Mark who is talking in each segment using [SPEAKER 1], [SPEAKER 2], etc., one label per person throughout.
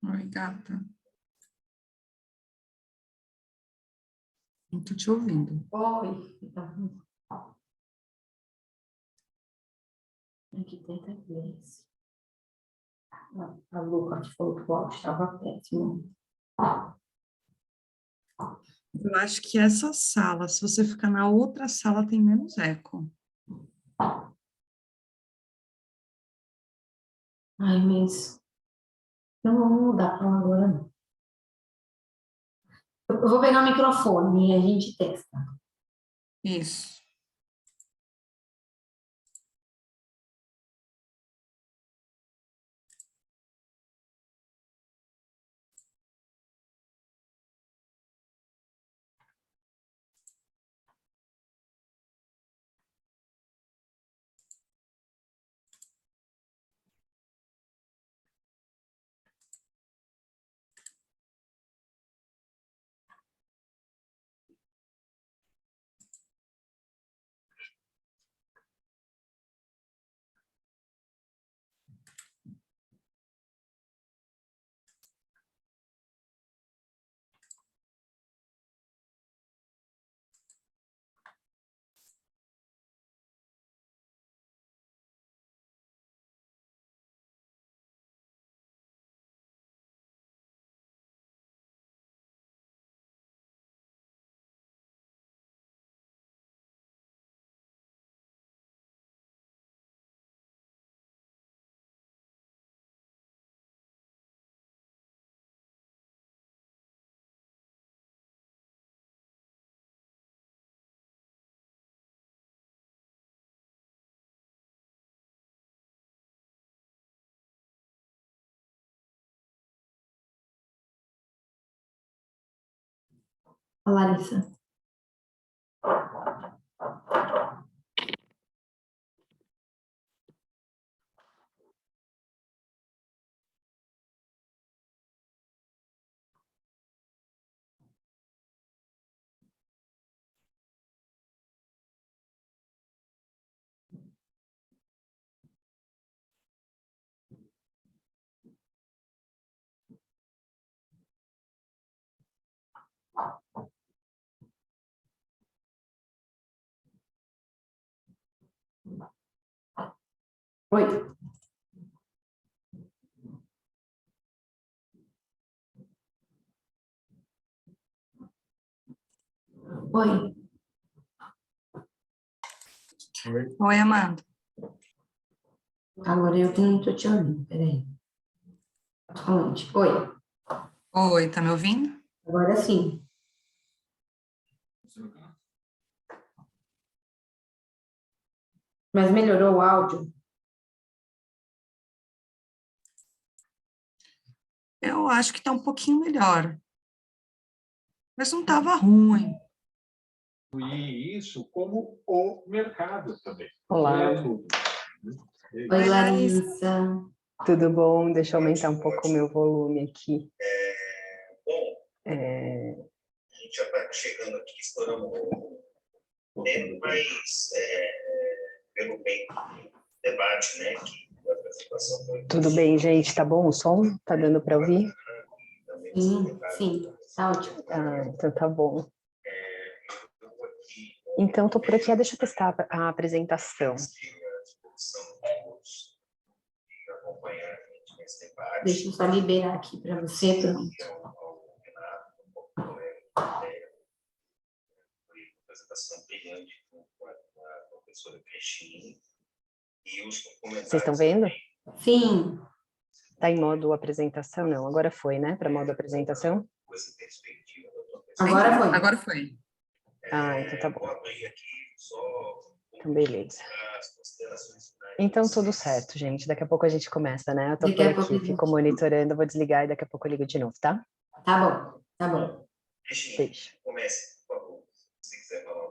[SPEAKER 1] Oi, gata. Não tô te ouvindo.
[SPEAKER 2] Oi. Aqui tenta inglês. A Luca que falou que o áudio estava péssimo.
[SPEAKER 1] Eu acho que essa sala, se você ficar na outra sala, tem menos eco.
[SPEAKER 2] Ai, mas não dá para agora, não. Eu vou pegar o microfone e a gente testa.
[SPEAKER 1] Isso.
[SPEAKER 2] A Larissa. Oi. Oi.
[SPEAKER 1] Oi, Amanda.
[SPEAKER 2] Agora eu que não tô te ouvindo. Peraí. Falante. Oi.
[SPEAKER 1] Oi, tá me ouvindo?
[SPEAKER 2] Agora sim. Mas melhorou o áudio?
[SPEAKER 1] Eu acho que tá um pouquinho melhor. Mas não tava ruim.
[SPEAKER 3] E isso como o mercado também.
[SPEAKER 4] Olá,
[SPEAKER 2] Oi,
[SPEAKER 1] Larissa.
[SPEAKER 2] Larissa.
[SPEAKER 4] tudo bom? Deixa eu aumentar um pouco o meu volume aqui.
[SPEAKER 5] A gente já está chegando aqui, estouramos o tempo, mas pelo bem do debate, né, que a apresentação foi...
[SPEAKER 4] Tudo bem, gente? Tá bom o som? Tá dando para ouvir?
[SPEAKER 2] Sim, tá ótimo.
[SPEAKER 4] Ah, então tá bom. Então, tô por aqui. Deixa eu testar a apresentação.
[SPEAKER 2] Deixa eu só liberar aqui para você. Pronto.
[SPEAKER 5] Apresentação brilhante com a professora Cristine.
[SPEAKER 4] Vocês estão vendo?
[SPEAKER 2] Sim.
[SPEAKER 4] Tá em modo apresentação? Não, agora foi, né? Para modo apresentação?
[SPEAKER 2] Agora foi.
[SPEAKER 1] Agora foi.
[SPEAKER 4] Ah, então tá bom. Então, beleza. Então, tudo certo, gente. Daqui a pouco a gente começa, né? Eu tô
[SPEAKER 2] Daqui a
[SPEAKER 4] por
[SPEAKER 2] pouco
[SPEAKER 4] aqui, fico monitorando, vou desligar e daqui a pouco eu ligo de novo, tá?
[SPEAKER 2] Tá bom, tá bom.
[SPEAKER 4] Beijo.
[SPEAKER 5] Comece, por favor, se quiser falar.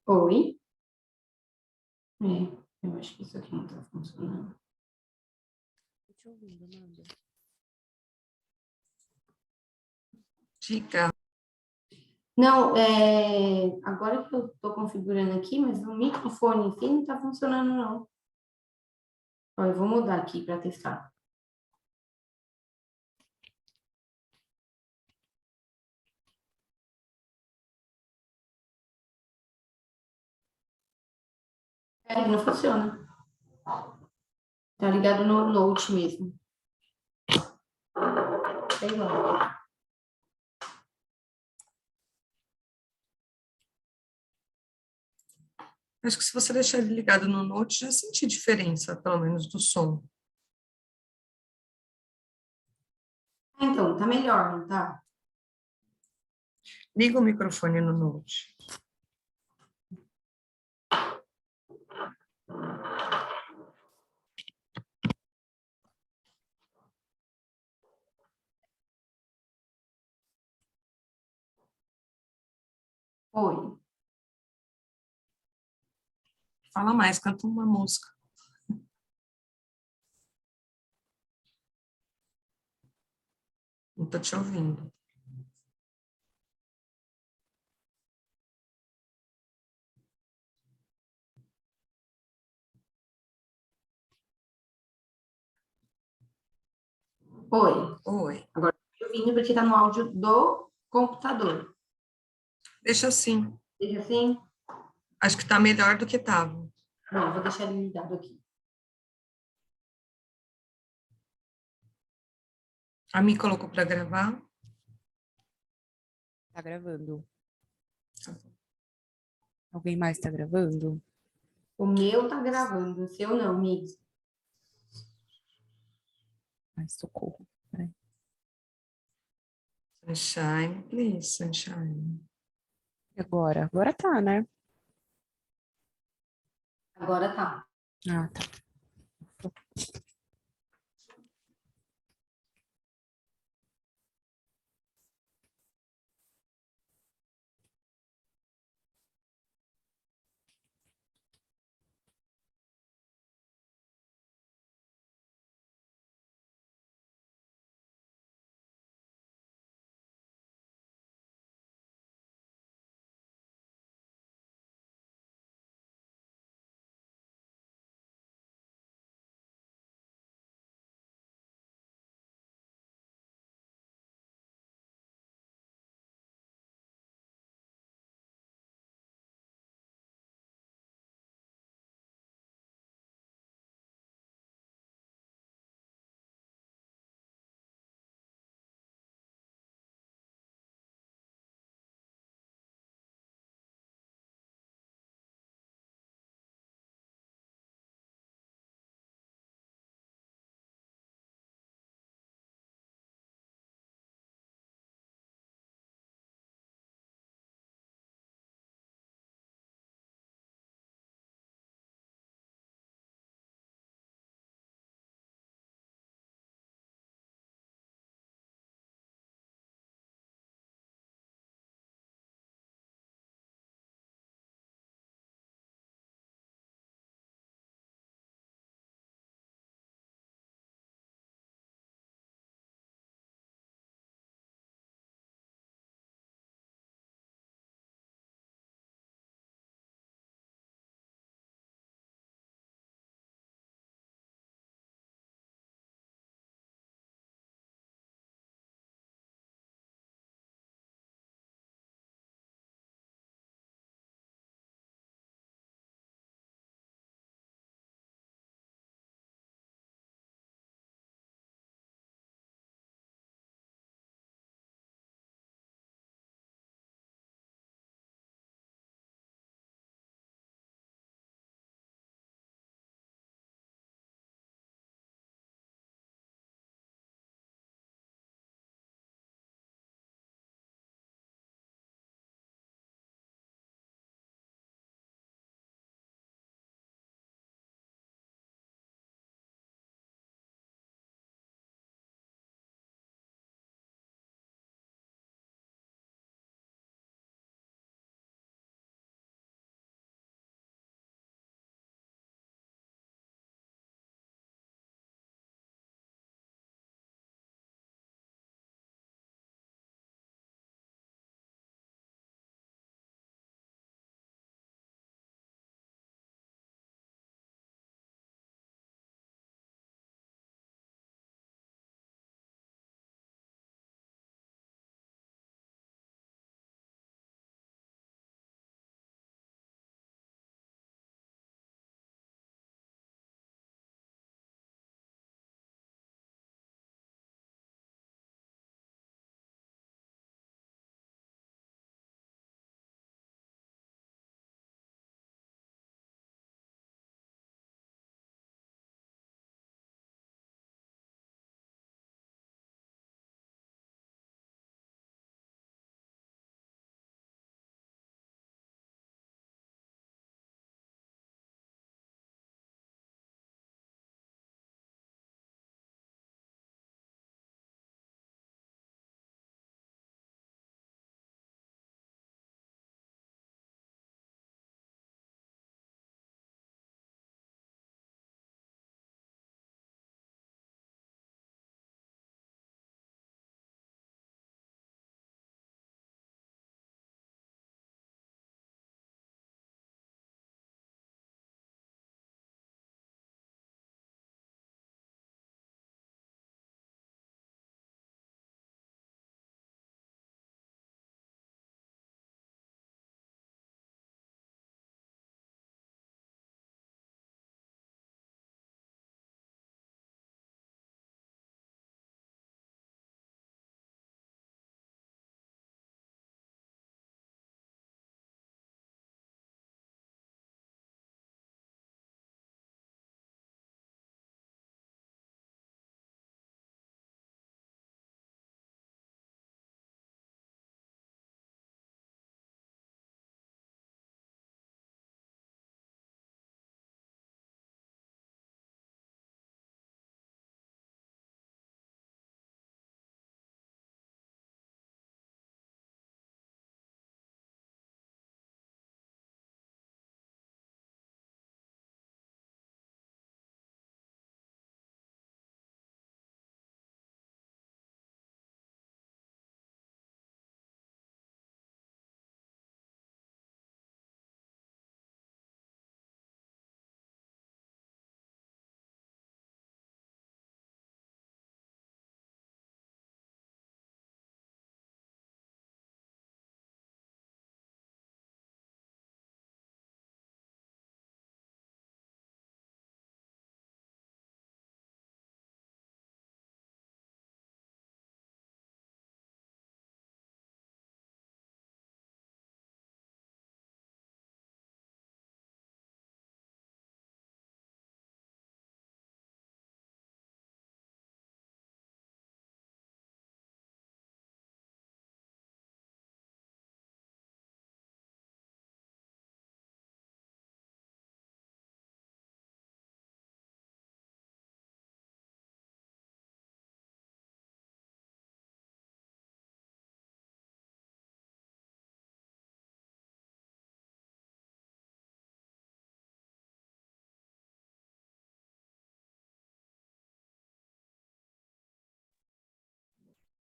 [SPEAKER 2] Oi? É, eu acho que isso aqui não tá funcionando.
[SPEAKER 6] Tô te ouvindo, Amanda.
[SPEAKER 1] Dica.
[SPEAKER 2] Não, agora que eu tô configurando aqui, mas o microfone em si não tá funcionando, não. Ó, eu vou mudar aqui para testar. Não funciona. Tá ligado no Note mesmo. Sei lá.
[SPEAKER 1] Acho que se você deixar ele ligado no Note, já senti diferença, pelo menos do som.
[SPEAKER 2] Então, tá melhor, não tá?
[SPEAKER 1] Liga o microfone no Note.
[SPEAKER 2] Oi.
[SPEAKER 1] Fala mais, canta uma música. Não tô te ouvindo.
[SPEAKER 2] Oi.
[SPEAKER 1] Oi.
[SPEAKER 2] Agora tô ouvindo porque tá no áudio do computador.
[SPEAKER 1] Deixa assim.
[SPEAKER 2] Deixa assim?
[SPEAKER 1] Acho que tá melhor do que tava.
[SPEAKER 2] Não, vou deixar ele ligado aqui.
[SPEAKER 1] A Mi colocou para gravar.
[SPEAKER 6] Tá gravando.
[SPEAKER 1] Tá bom.
[SPEAKER 6] Alguém mais tá gravando?
[SPEAKER 2] O meu tá gravando, o seu não, amigo.
[SPEAKER 6] Ai, socorro. Peraí.
[SPEAKER 1] Sunshine, please, sunshine.
[SPEAKER 6] E agora? Agora tá, né?
[SPEAKER 2] Agora tá.
[SPEAKER 6] Ah, tá.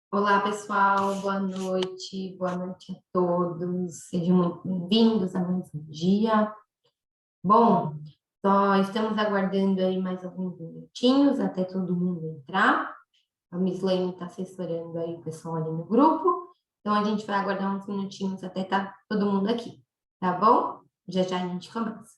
[SPEAKER 2] Olá, pessoal, boa noite a todos, sejam muito bem-vindos a mais um dia. Bom, só estamos aguardando aí mais alguns minutinhos até todo mundo entrar. A Miss Lane está assessorando aí o pessoal ali no grupo, então a gente vai aguardar uns minutinhos até estar todo mundo aqui, tá bom? Já já a gente começa.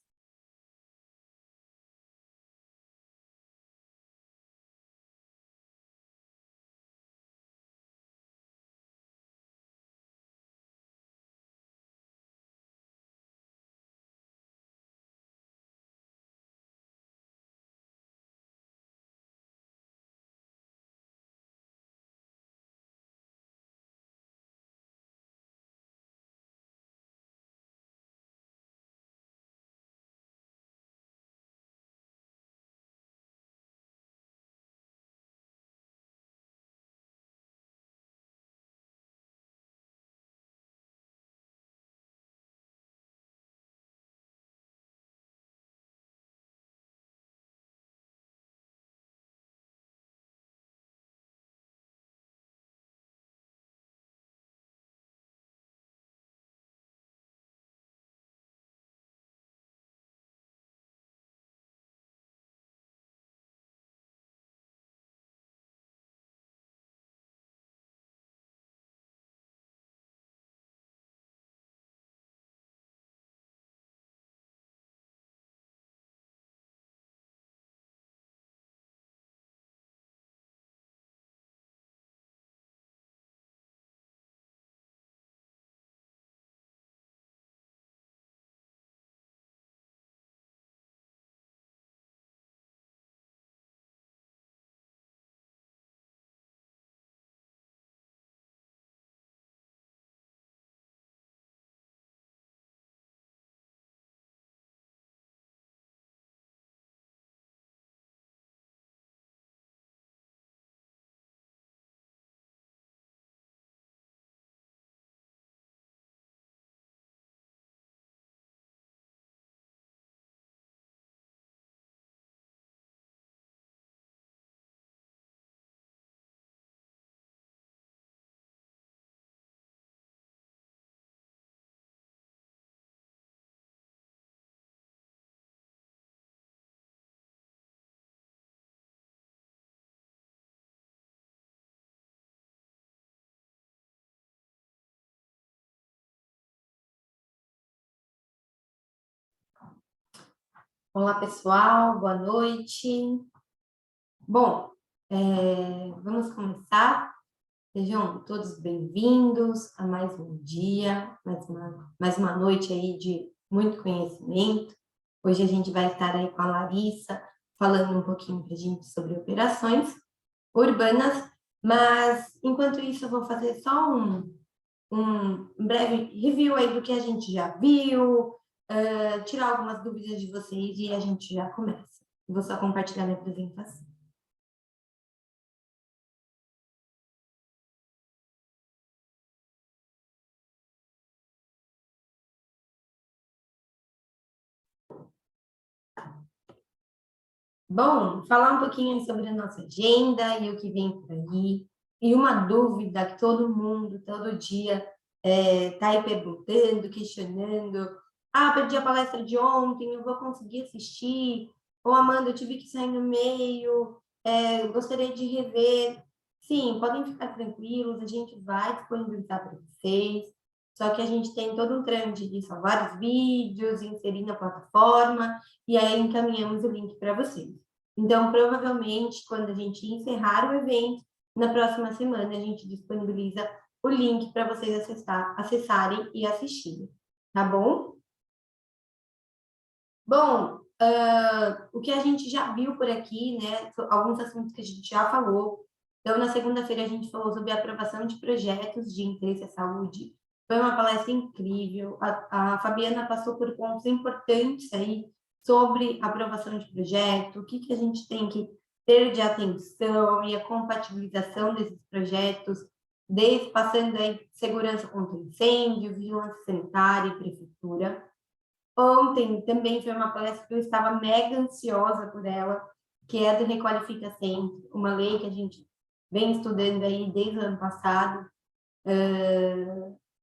[SPEAKER 2] Olá, pessoal, boa noite. Bom, vamos começar. Sejam todos bem-vindos a mais um dia, mais uma noite aí de muito conhecimento. Hoje a gente vai estar aí com a Larissa, falando um pouquinho para a gente sobre operações urbanas, mas enquanto isso eu vou fazer só um breve review aí do que a gente já viu, tirar algumas dúvidas de vocês e a gente já começa. Vou só compartilhar minha apresentação. Bom, falar um pouquinho sobre a nossa agenda e o que vem por aí. E uma dúvida que todo mundo, todo dia, está aí perguntando, questionando. Ah, perdi a palestra de ontem, não vou conseguir assistir. Ou, Amanda, eu tive que sair no meio, gostaria de rever. Sim, podem ficar tranquilos, a gente vai disponibilizar para vocês. Só que a gente tem todo um trâmite de salvar os vídeos, inserir na plataforma, e aí encaminhamos o link para vocês. Então, provavelmente, quando a gente encerrar o evento, na próxima semana, a gente disponibiliza o link para vocês acessarem e assistirem, tá bom? Bom, o que a gente já viu por aqui, né, alguns assuntos que a gente já falou. Então, na segunda-feira, a gente falou sobre a aprovação de projetos de interesse à saúde. Foi uma palestra incrível. A Fabiana passou por pontos importantes aí sobre a aprovação de projeto, o que a gente tem que ter de atenção e a compatibilização desses projetos, passando aí segurança contra incêndio, vigilância sanitária e prefeitura. Ontem também foi uma palestra que eu estava mega ansiosa por ela, que é do Requalifica Sempre, uma lei que a gente vem estudando aí desde o ano passado,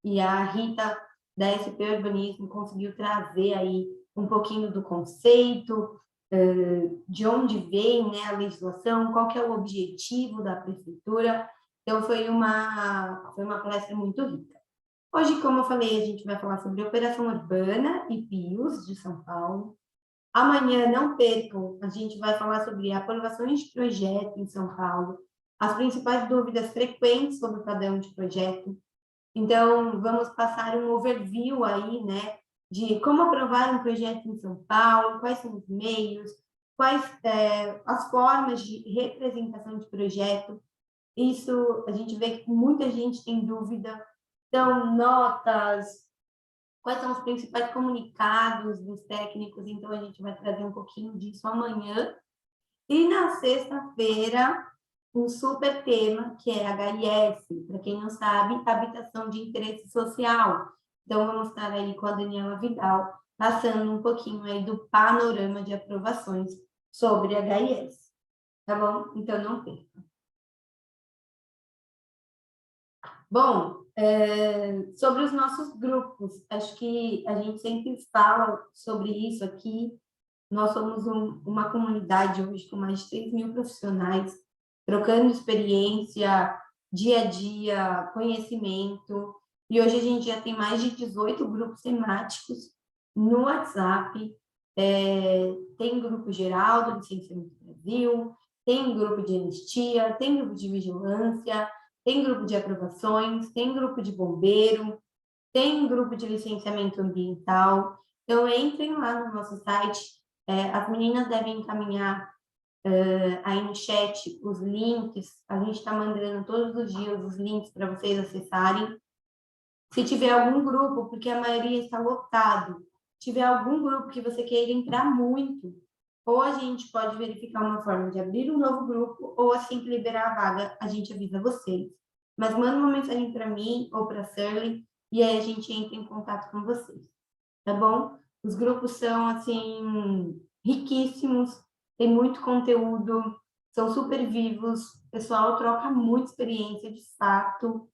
[SPEAKER 2] e a Rita, da SP Urbanismo, conseguiu trazer aí um pouquinho do conceito, de onde vem, né, a legislação, qual que é o objetivo da prefeitura. Então, foi uma palestra muito rica. Hoje, como eu falei, a gente vai falar sobre operação urbana e PIOs de São Paulo. Amanhã, não percam, a gente vai falar sobre aprovações de projeto em São Paulo, as principais dúvidas frequentes sobre o padrão de projeto. Então, vamos passar um overview aí, né, de como aprovar um projeto em São Paulo, quais são os meios, quais as formas de representação de projeto. Isso, a gente vê que muita gente tem dúvida. Então, notas, quais são os principais comunicados dos técnicos, então a gente vai trazer um pouquinho disso amanhã. E na sexta-feira, um super tema, que é HIS, para quem não sabe, habitação de interesse social. Então, vamos estar aí com a Daniela Vidal, passando um pouquinho aí do panorama de aprovações sobre HIS. Tá bom? Então, não perca. Bom, sobre os nossos grupos, acho que a gente sempre fala sobre isso aqui. Nós somos uma comunidade hoje com mais de 3.000 profissionais, trocando experiência, dia a dia, conhecimento. E hoje a gente já tem mais de 18 grupos temáticos no WhatsApp. Tem grupo geral do Licenciamento Brasil, tem grupo de anistia, tem grupo de vigilância, tem grupo de aprovações, tem grupo de bombeiro, tem grupo de licenciamento ambiental. Então, entrem lá no nosso site. As meninas devem encaminhar aí no chat os links. A gente está mandando todos os dias os links para vocês acessarem. Se tiver algum grupo, porque a maioria está lotado, tiver algum grupo que você queira entrar muito, ou a gente pode verificar uma forma de abrir um novo grupo, ou assim que liberar a vaga, a gente avisa vocês. Mas manda uma mensagem para mim ou para a Shirley, e aí a gente entra em contato com vocês, tá bom? Os grupos são, assim, riquíssimos, tem muito conteúdo, são super vivos, o pessoal troca muita experiência, de fato.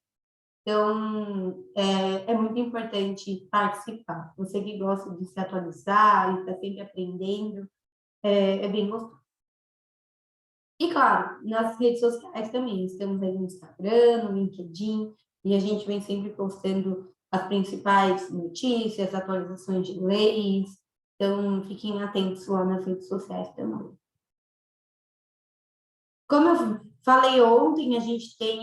[SPEAKER 2] Então, é muito importante participar. Você que gosta de se atualizar e está sempre aprendendo, é bem gostoso. E, claro, nas redes sociais também. Estamos aí no Instagram, no LinkedIn, e a gente vem sempre postando as principais notícias, atualizações de leis. Então, fiquem atentos lá nas redes sociais também. Como eu falei ontem, a gente tem...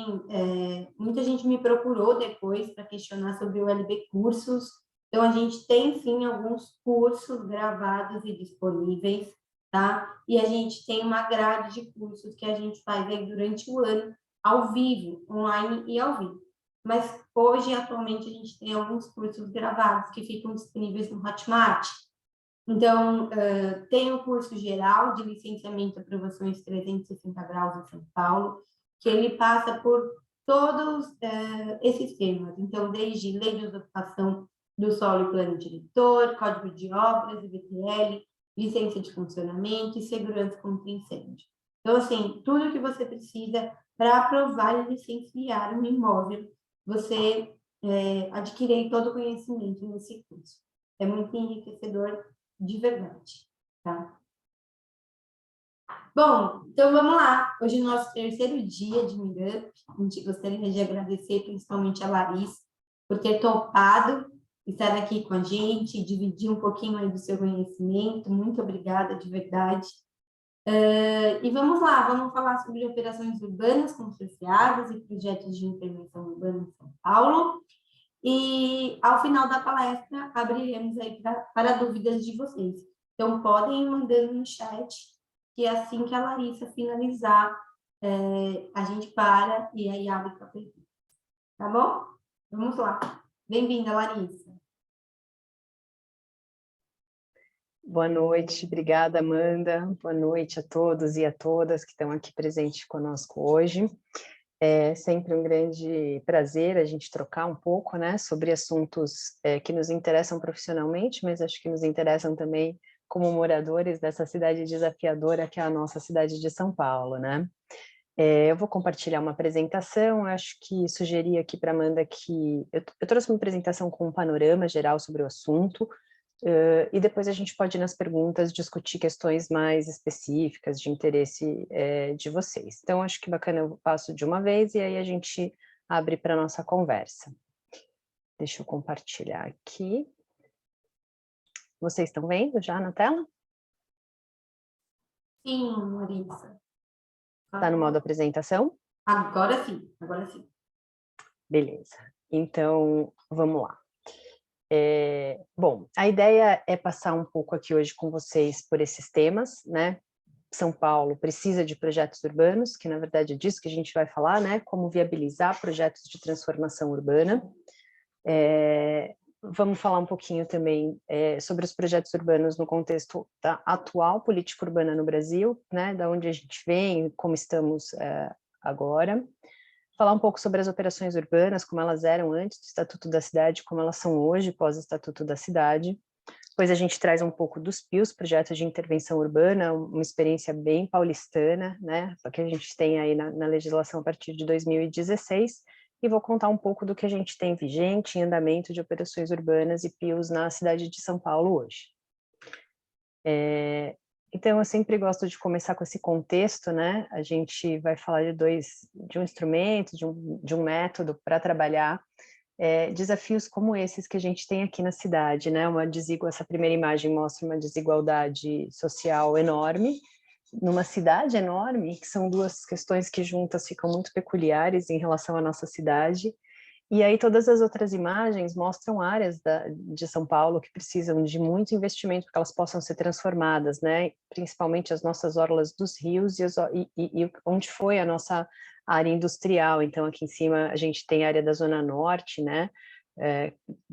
[SPEAKER 2] muita gente me procurou depois para questionar sobre o LB Cursos. Então, a gente tem, sim, alguns cursos gravados e disponíveis, tá? E a gente tem uma grade de cursos que a gente faz aí durante o ano, ao vivo, online e ao vivo. Mas hoje, atualmente, a gente tem alguns cursos gravados que ficam disponíveis no Hotmart. Então, tem o curso geral de licenciamento e aprovações 360 graus em São Paulo, que ele passa por todos esses temas. Então, desde lei de ocupação do solo e plano diretor, código de obras, IBTL, licença de funcionamento e segurança contra incêndio. Então, assim, tudo que você precisa para aprovar e licenciar um imóvel, você adquire todo o conhecimento nesse curso. É muito enriquecedor de verdade, tá? Bom, então vamos lá. Hoje é o nosso terceiro dia de Meetup. A gente gostaria de agradecer principalmente a Larissa por ter topado estar aqui com a gente, dividir um pouquinho aí do seu conhecimento. Muito obrigada, de verdade. E vamos lá, vamos falar sobre operações urbanas consorciadas e projetos de intervenção urbana em São Paulo. E, ao final da palestra, abriremos aí para dúvidas de vocês. Então, podem ir mandando no chat, que assim que a Larissa finalizar, a gente para e aí abre para perguntas. Tá bom? Vamos lá. Bem-vinda, Larissa.
[SPEAKER 4] Boa noite, obrigada, Amanda. Boa noite a todos e a todas que estão aqui presentes conosco hoje. É sempre um grande prazer a gente trocar um pouco, né, sobre assuntos que nos interessam profissionalmente, mas acho que nos interessam também como moradores dessa cidade desafiadora que é a nossa cidade de São Paulo, né? Eu vou compartilhar uma apresentação, acho que sugeri aqui para a Amanda que eu trouxe uma apresentação com um panorama geral sobre o assunto, e depois a gente pode ir nas perguntas discutir questões mais específicas de interesse de vocês. Então, acho que bacana, eu passo de uma vez e aí a gente abre para a nossa conversa. Deixa eu compartilhar aqui. Vocês estão vendo já na tela?
[SPEAKER 2] Sim, Marisa.
[SPEAKER 4] Está no modo apresentação?
[SPEAKER 2] Agora sim, agora sim.
[SPEAKER 4] Beleza. Então, vamos lá. Bom, a ideia é passar um pouco aqui hoje com vocês por esses temas, né? São Paulo precisa de projetos urbanos, que na verdade é disso que a gente vai falar, né? Como viabilizar projetos de transformação urbana. Vamos falar um pouquinho também sobre os projetos urbanos no contexto da atual política urbana no Brasil, né? Da onde a gente vem, como estamos agora. Falar um pouco sobre as operações urbanas, como elas eram antes do Estatuto da Cidade, como elas são hoje, pós-Estatuto da Cidade. Depois a gente traz um pouco dos PIUs, projetos de intervenção urbana, uma experiência bem paulistana, né, que a gente tem aí na legislação a partir de 2016, e vou contar um pouco do que a gente tem vigente em andamento de operações urbanas e PIUs na cidade de São Paulo hoje. Então, eu sempre gosto de começar com esse contexto, né? A gente vai falar de um instrumento, de um método para trabalhar desafios como esses que a gente tem aqui na cidade, né? Essa primeira imagem mostra uma desigualdade social enorme, numa cidade enorme, que são duas questões que juntas ficam muito peculiares em relação à nossa cidade. E aí todas as outras imagens mostram áreas de São Paulo que precisam de muito investimento para que elas possam ser transformadas, né? Principalmente as nossas orlas dos rios e onde foi a nossa área industrial. Então, aqui em cima a gente tem a área da Zona Norte, né?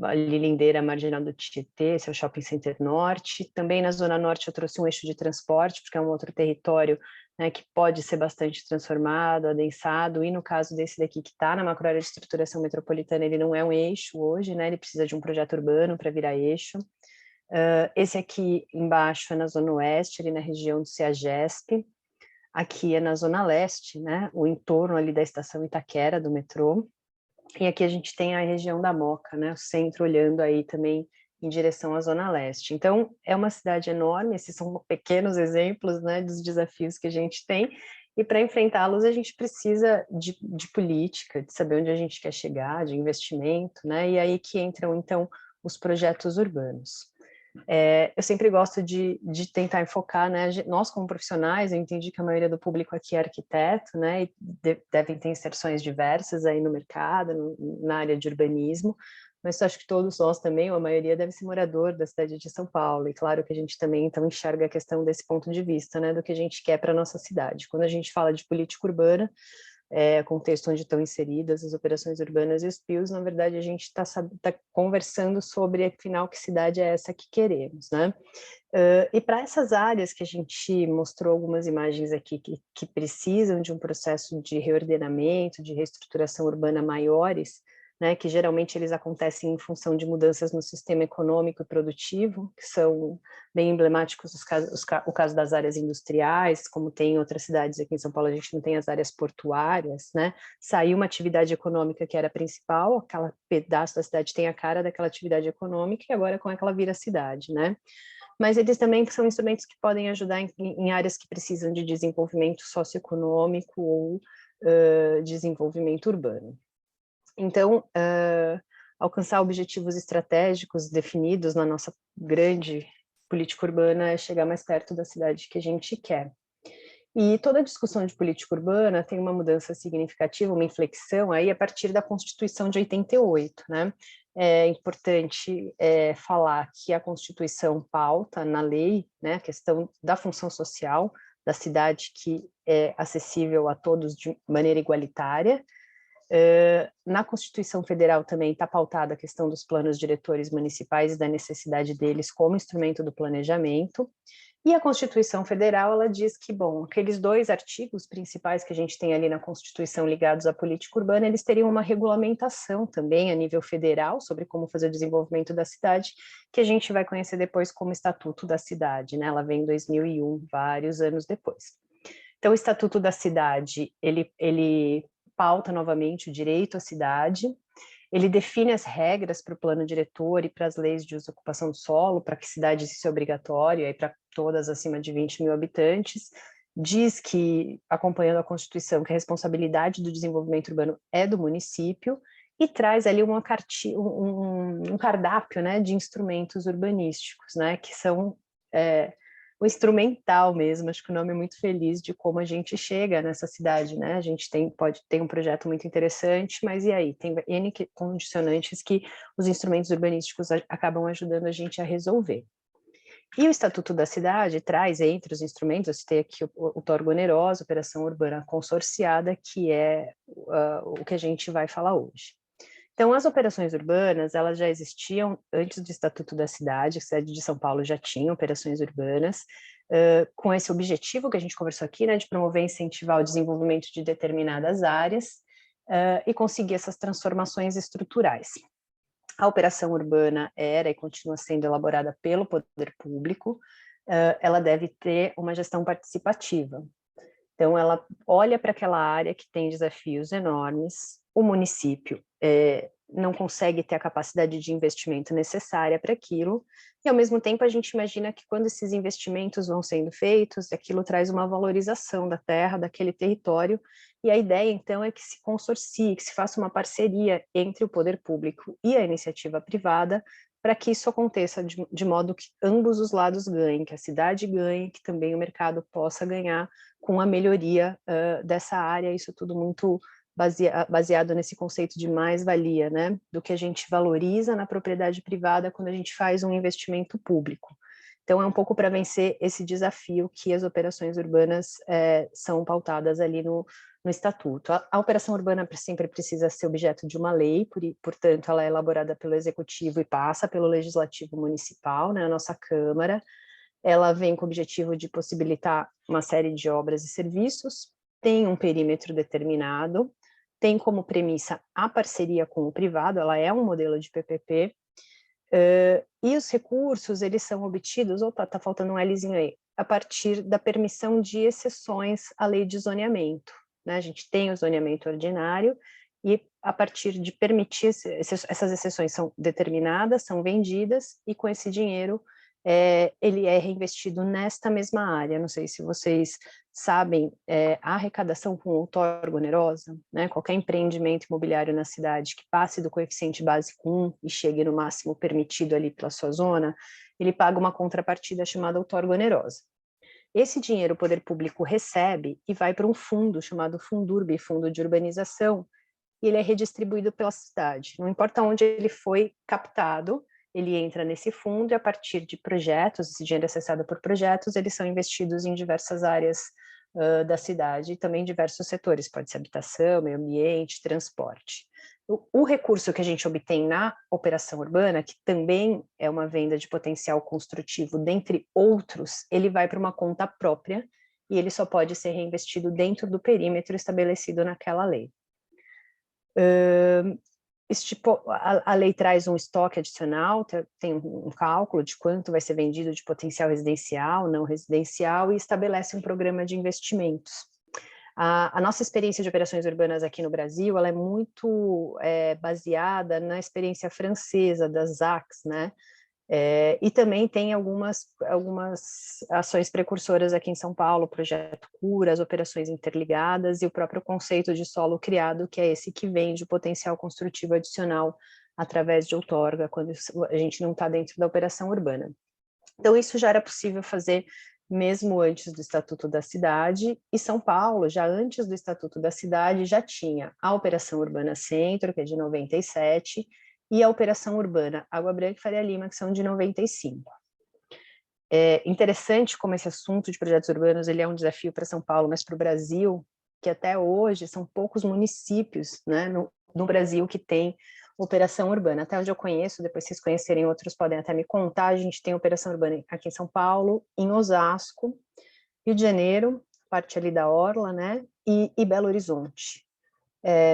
[SPEAKER 4] Ali Lindeira, Marginal do Tietê, esse é o Shopping Center Norte. Também na Zona Norte eu trouxe um eixo de transporte, porque é um outro território, né, que pode ser bastante transformado, adensado, e no caso desse daqui que está na macroárea de estruturação metropolitana, ele não é um eixo hoje, né, ele precisa de um projeto urbano para virar eixo. Esse aqui embaixo é na Zona Oeste, ali na região do CEAGESP. Aqui é na Zona Leste, né, o entorno ali da estação Itaquera, do metrô. E aqui a gente tem a região da Moca, né, o centro olhando aí também em direção à Zona Leste. Então, é uma cidade enorme, esses são pequenos exemplos, né, dos desafios que a gente tem, e para enfrentá-los a gente precisa de política, de saber onde a gente quer chegar, de investimento, né, e aí que entram, então, os projetos urbanos. Eu sempre gosto de tentar enfocar, né, nós como profissionais, eu entendi que a maioria do público aqui é arquiteto, né, e devem ter inserções diversas aí no mercado, na área de urbanismo, mas acho que todos nós também, ou a maioria deve ser morador da cidade de São Paulo, e claro que a gente também então enxerga a questão desse ponto de vista, né, do que a gente quer para a nossa cidade. Quando a gente fala de política urbana, contexto onde estão inseridas as operações urbanas e os PIUs, na verdade a gente está conversando sobre, afinal, que cidade é essa que queremos, né? E para essas áreas que a gente mostrou algumas imagens aqui que precisam de um processo de reordenamento, de reestruturação urbana maiores, né, que geralmente eles acontecem em função de mudanças no sistema econômico e produtivo, que são bem emblemáticos o caso das áreas industriais, como tem em outras cidades aqui em São Paulo, a gente não tem as áreas portuárias, né? Saiu uma atividade econômica que era principal, aquela pedaço da cidade tem a cara daquela atividade econômica, e agora como é que ela vira cidade, né? Mas eles também são instrumentos que podem ajudar em áreas que precisam de desenvolvimento socioeconômico ou desenvolvimento urbano. Então, alcançar objetivos estratégicos definidos na nossa grande política urbana é chegar mais perto da cidade que a gente quer. E toda a discussão de política urbana tem uma mudança significativa, uma inflexão aí a partir da Constituição de 88, né? É importante falar que a Constituição pauta na lei, né, a questão da função social da cidade que é acessível a todos de maneira igualitária. Na Constituição Federal também está pautada a questão dos planos diretores municipais e da necessidade deles como instrumento do planejamento. E a Constituição Federal, ela diz que, bom, aqueles dois artigos principais que a gente tem ali na Constituição ligados à política urbana, eles teriam uma regulamentação também a nível federal sobre como fazer o desenvolvimento da cidade, que a gente vai conhecer depois como Estatuto da Cidade, né? Ela vem em 2001, vários anos depois. Então, o Estatuto da Cidade, ele pauta novamente o direito à cidade, ele define as regras para o plano diretor e para as leis de uso e ocupação do solo, para que cidade isso é obrigatório, para todas acima de 20 mil habitantes, diz que, acompanhando a Constituição, que a responsabilidade do desenvolvimento urbano é do município, e traz ali um cardápio, né, de instrumentos urbanísticos, né, que são o instrumental mesmo, acho que o nome é muito feliz de como a gente chega nessa cidade, né? A gente pode ter um projeto muito interessante, mas e aí? Tem N condicionantes que os instrumentos urbanísticos acabam ajudando a gente a resolver. E o Estatuto da Cidade traz entre os instrumentos, eu citei aqui o Torgo Onerosa, Operação Urbana Consorciada, que é o que a gente vai falar hoje. Então, as operações urbanas, elas já existiam antes do Estatuto da Cidade, a cidade de São Paulo já tinha operações urbanas, com esse objetivo que a gente conversou aqui, né, de promover e incentivar o desenvolvimento de determinadas áreas e conseguir essas transformações estruturais. A operação urbana era e continua sendo elaborada pelo poder público, ela deve ter uma gestão participativa. Então, ela olha para aquela área que tem desafios enormes, o município não consegue ter a capacidade de investimento necessária para aquilo, e ao mesmo tempo a gente imagina que quando esses investimentos vão sendo feitos, aquilo traz uma valorização da terra, daquele território, e a ideia então é que se consorcie, que se faça uma parceria entre o poder público e a iniciativa privada, para que isso aconteça de modo que ambos os lados ganhem, que a cidade ganhe, que também o mercado possa ganhar com a melhoria dessa área, isso tudo muito baseado nesse conceito de mais-valia, né, do que a gente valoriza na propriedade privada quando a gente faz um investimento público. Então, é um pouco para vencer esse desafio que as operações urbanas são pautadas ali no Estatuto. A operação urbana sempre precisa ser objeto de uma lei, portanto, ela é elaborada pelo Executivo e passa pelo Legislativo Municipal, né, a nossa Câmara. Ela vem com o objetivo de possibilitar uma série de obras e serviços, tem um perímetro determinado, tem como premissa a parceria com o privado, ela é um modelo de PPP, e os recursos, eles são obtidos, tá faltando um Lzinho aí, a partir da permissão de exceções à lei de zoneamento, né? A gente tem o zoneamento ordinário, e a partir de permitir, essas exceções são determinadas, são vendidas, e com esse dinheiro, ele é reinvestido nesta mesma área. Não sei se vocês sabem, a arrecadação com outorga onerosa, né, qualquer empreendimento imobiliário na cidade que passe do coeficiente básico 1 e chegue no máximo permitido ali pela sua zona, ele paga uma contrapartida chamada outorga onerosa. Esse dinheiro o poder público recebe e vai para um fundo chamado Fundurb, Fundo de Urbanização, e ele é redistribuído pela cidade. Não importa onde ele foi captado, ele entra nesse fundo e a partir de projetos, esse dinheiro é acessado por projetos, eles são investidos em diversas áreas da cidade e também em diversos setores, pode ser habitação, meio ambiente, transporte. O recurso que a gente obtém na operação urbana, que também é uma venda de potencial construtivo, dentre outros, ele vai para uma conta própria e ele só pode ser reinvestido dentro do perímetro estabelecido naquela lei. A lei traz um estoque adicional, tem um cálculo de quanto vai ser vendido de potencial residencial, não residencial, e estabelece um programa de investimentos. A nossa experiência de operações urbanas aqui no Brasil, ela é muito baseada na experiência francesa das ZACs, né? E também tem algumas ações precursoras aqui em São Paulo, o Projeto Cura, as operações interligadas e o próprio conceito de solo criado, que é esse que vende o potencial construtivo adicional através de outorga, quando a gente não está dentro da operação urbana. Então, isso já era possível fazer mesmo antes do Estatuto da Cidade, e São Paulo, já antes do Estatuto da Cidade, já tinha a Operação Urbana Centro, que é de 97, e a Operação Urbana Água Branca e Faria Lima, que são de 95. É interessante como esse assunto de projetos urbanos ele é um desafio para São Paulo, mas para o Brasil, que até hoje são poucos municípios, né, no Brasil que tem operação urbana. Até onde eu conheço, depois vocês conhecerem outros podem até me contar, a gente tem operação urbana aqui em São Paulo, em Osasco, Rio de Janeiro, parte ali da Orla, né, e Belo Horizonte.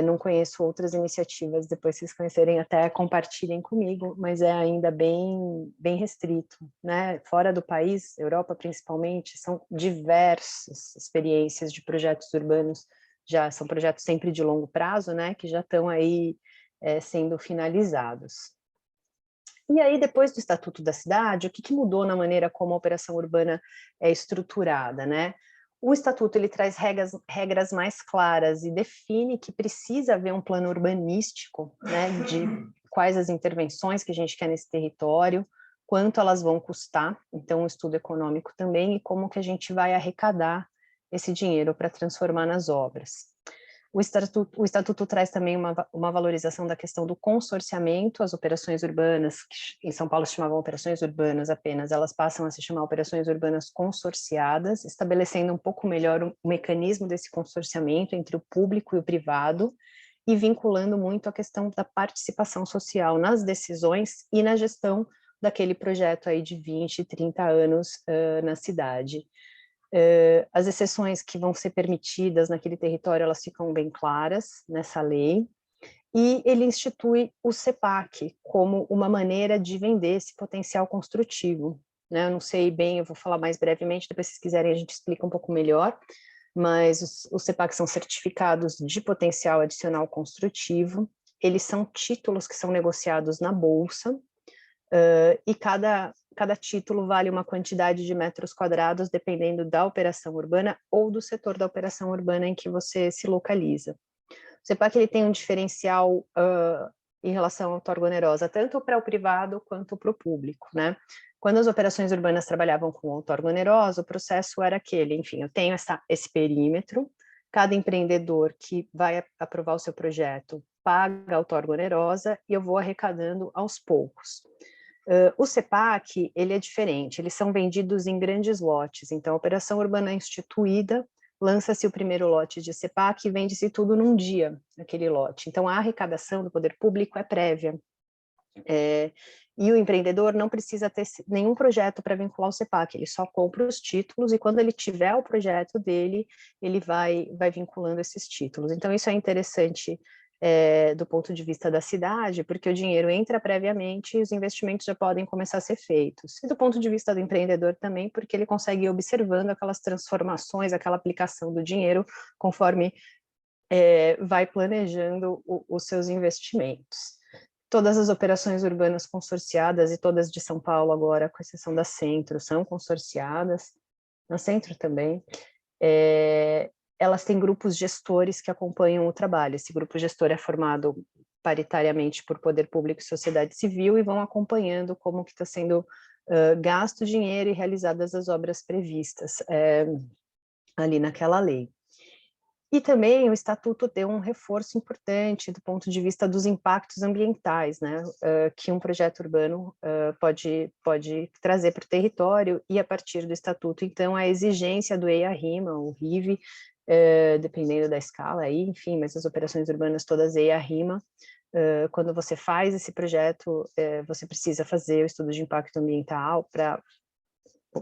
[SPEAKER 4] Não conheço outras iniciativas, depois vocês conhecerem até compartilhem comigo, mas é ainda bem restrito, né? Fora do país, Europa principalmente, são diversas experiências de projetos urbanos, já são projetos sempre de longo prazo, né? Que já estão aí sendo finalizados. E aí, depois do Estatuto da Cidade, o que mudou na maneira como a operação urbana é estruturada, né? O Estatuto ele traz regras mais claras e define que precisa haver um plano urbanístico, né, de quais as intervenções que a gente quer nesse território, quanto elas vão custar, então um estudo econômico também, e como que a gente vai arrecadar esse dinheiro para transformar nas obras. O Estatuto traz também uma valorização da questão do consorciamento, as operações urbanas, que em São Paulo se chamavam operações urbanas apenas, elas passam a se chamar operações urbanas consorciadas, estabelecendo um pouco melhor o mecanismo desse consorciamento entre o público e o privado, e vinculando muito a questão da participação social nas decisões e na gestão daquele projeto aí de 20, 30 anos na cidade. As exceções que vão ser permitidas naquele território, elas ficam bem claras nessa lei, e ele institui o CEPAC como uma maneira de vender esse potencial construtivo, né? Eu não sei bem, eu vou falar mais brevemente, depois se vocês quiserem a gente explica um pouco melhor, mas os CEPAC são certificados de potencial adicional construtivo, eles são títulos que são negociados na Bolsa, e cada título vale uma quantidade de metros quadrados, dependendo da operação urbana ou do setor da operação urbana em que você se localiza. O CEPAC ele tem um diferencial em relação à outorga onerosa, tanto para o privado quanto para o público, né? Quando as operações urbanas trabalhavam com outorga onerosa, o processo era aquele, enfim, eu tenho esse perímetro, cada empreendedor que vai aprovar o seu projeto paga a outorga onerosa e eu vou arrecadando aos poucos. O CEPAC, ele é diferente, eles são vendidos em grandes lotes, então a operação urbana é instituída, lança-se o primeiro lote de CEPAC e vende-se tudo num dia, aquele lote. Então a arrecadação do poder público é prévia. E o empreendedor não precisa ter nenhum projeto para vincular o CEPAC, ele só compra os títulos e quando ele tiver o projeto dele, ele vai vinculando esses títulos. Então isso é interessante do ponto de vista da cidade, porque o dinheiro entra previamente e os investimentos já podem começar a ser feitos. E do ponto de vista do empreendedor também, porque ele consegue ir observando aquelas transformações, aquela aplicação do dinheiro, conforme vai planejando os seus investimentos. Todas as operações urbanas consorciadas, e todas de São Paulo agora, com exceção da Centro, são consorciadas, na Centro também, elas têm grupos gestores que acompanham o trabalho. Esse grupo gestor é formado paritariamente por poder público e sociedade civil e vão acompanhando como que está sendo gasto dinheiro e realizadas as obras previstas ali naquela lei. E também o Estatuto deu um reforço importante do ponto de vista dos impactos ambientais, né, que um projeto urbano pode trazer para o território, e a partir do Estatuto, então, a exigência do EIA-RIMA, o RIV, dependendo da escala aí, enfim, mas as operações urbanas todas EIA-RIMA, quando você faz esse projeto, você precisa fazer o estudo de impacto ambiental para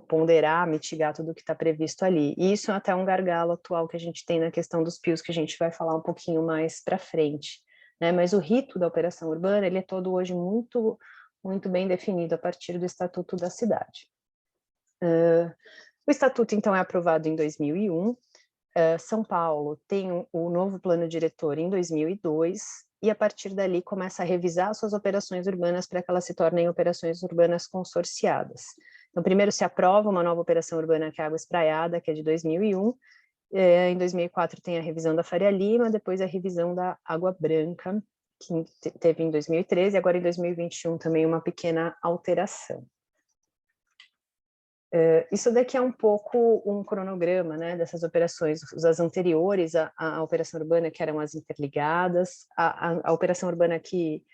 [SPEAKER 4] ponderar, mitigar tudo que está previsto ali. E isso é até um gargalo atual que a gente tem na questão dos PIOs, que a gente vai falar um pouquinho mais para frente, né? Mas o rito da operação urbana, ele é todo hoje muito, muito bem definido a partir do Estatuto da Cidade. O Estatuto, então, é aprovado em 2001, São Paulo tem o novo plano diretor em 2002, e a partir dali começa a revisar suas operações urbanas para que elas se tornem operações urbanas consorciadas. Então, primeiro se aprova uma nova operação urbana, que é a Água Espraiada, que é de 2001, em 2004 tem a revisão da Faria Lima, depois a revisão da Água Branca, que teve em 2013, e agora em 2021 também uma pequena alteração. Isso daqui é um pouco um cronograma, né, dessas operações, as anteriores à operação urbana, que eram as interligadas, a operação urbana que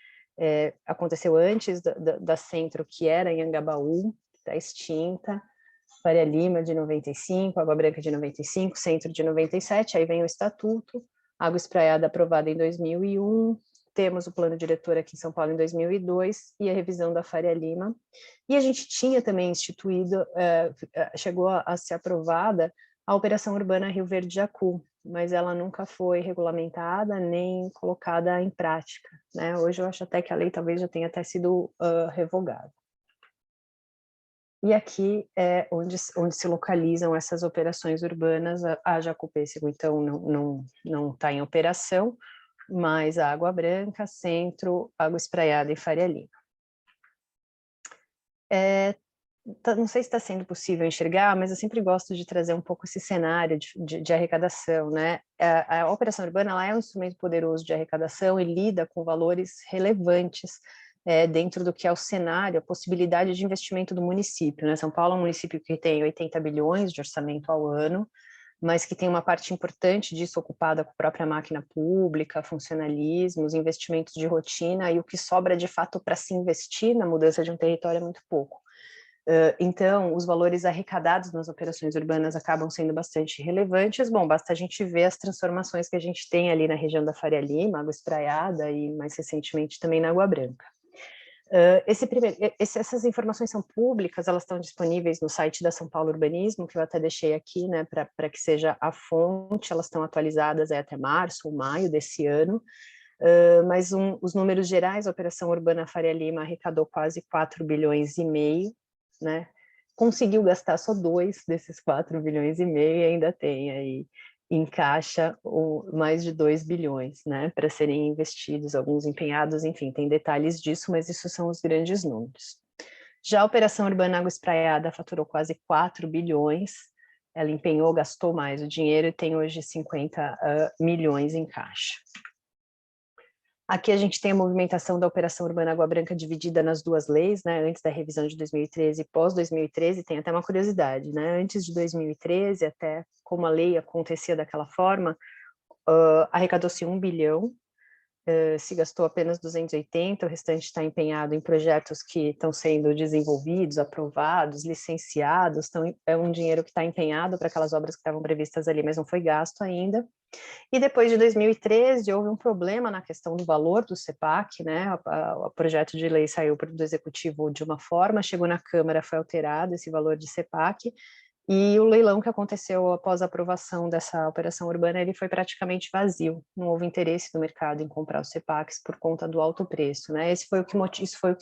[SPEAKER 4] aconteceu antes da Centro, que era em Anhangabaú, está extinta, Faria Lima de 95, Água Branca de 95, Centro de 97, aí vem o Estatuto, Água Espraiada aprovada em 2001, temos o plano diretor aqui em São Paulo em 2002 e a revisão da Faria Lima. E a gente tinha também instituído, chegou a ser aprovada a Operação Urbana Rio Verde Jacu, mas ela nunca foi regulamentada nem colocada em prática, né? Hoje eu acho até que a lei talvez já tenha até sido revogada. E aqui é onde se localizam essas operações urbanas. A Jacopêssego, então, não está em operação, mas a Água Branca, Centro, Água Espraiada e Faria Lima. Não sei se está sendo possível enxergar, mas eu sempre gosto de trazer um pouco esse cenário de arrecadação, né? A operação urbana ela é um instrumento poderoso de arrecadação e lida com valores relevantes dentro do que é o cenário, a possibilidade de investimento do município, né? São Paulo é um município que tem 80 bilhões de orçamento ao ano, mas que tem uma parte importante disso ocupada com a própria máquina pública, funcionalismo, os investimentos de rotina, e o que sobra de fato para se investir na mudança de um território é muito pouco. Então, os valores arrecadados nas operações urbanas acabam sendo bastante relevantes. Bom, basta a gente ver as transformações que a gente tem ali na região da Faria Lima, Água Espraiada e, mais recentemente, também na Água Branca. Essas informações são públicas, elas estão disponíveis no site da São Paulo Urbanismo, que eu até deixei aqui, né, para que seja a fonte. Elas estão atualizadas até março ou maio desse ano. Mas os números gerais, a Operação Urbana Faria Lima arrecadou quase 4,5 bilhões, né? Conseguiu gastar só 2 desses 4,5 bilhões e ainda tem aí em caixa mais de 2 bilhões, né, para serem investidos, alguns empenhados, enfim, tem detalhes disso, mas isso são os grandes números. Já a Operação Urbana Água Espraiada faturou quase 4 bilhões, ela empenhou, gastou mais o dinheiro e tem hoje 50 milhões em caixa. Aqui a gente tem a movimentação da Operação Urbana Água Branca dividida nas duas leis, né, antes da revisão de 2013 e pós-2013, tem até uma curiosidade, né, antes de 2013, até como a lei acontecia daquela forma, arrecadou-se 1 bilhão, se gastou apenas 280, o restante está empenhado em projetos que estão sendo desenvolvidos, aprovados, licenciados, então é um dinheiro que está empenhado para aquelas obras que estavam previstas ali, mas não foi gasto ainda. E depois de 2013, houve um problema na questão do valor do CEPAC, né? O projeto de lei saiu do Executivo de uma forma, chegou na Câmara, foi alterado esse valor de CEPAC, e o leilão que aconteceu após a aprovação dessa operação urbana, ele foi praticamente vazio, não houve interesse do mercado em comprar os CEPACs por conta do alto preço, né? Isso foi o que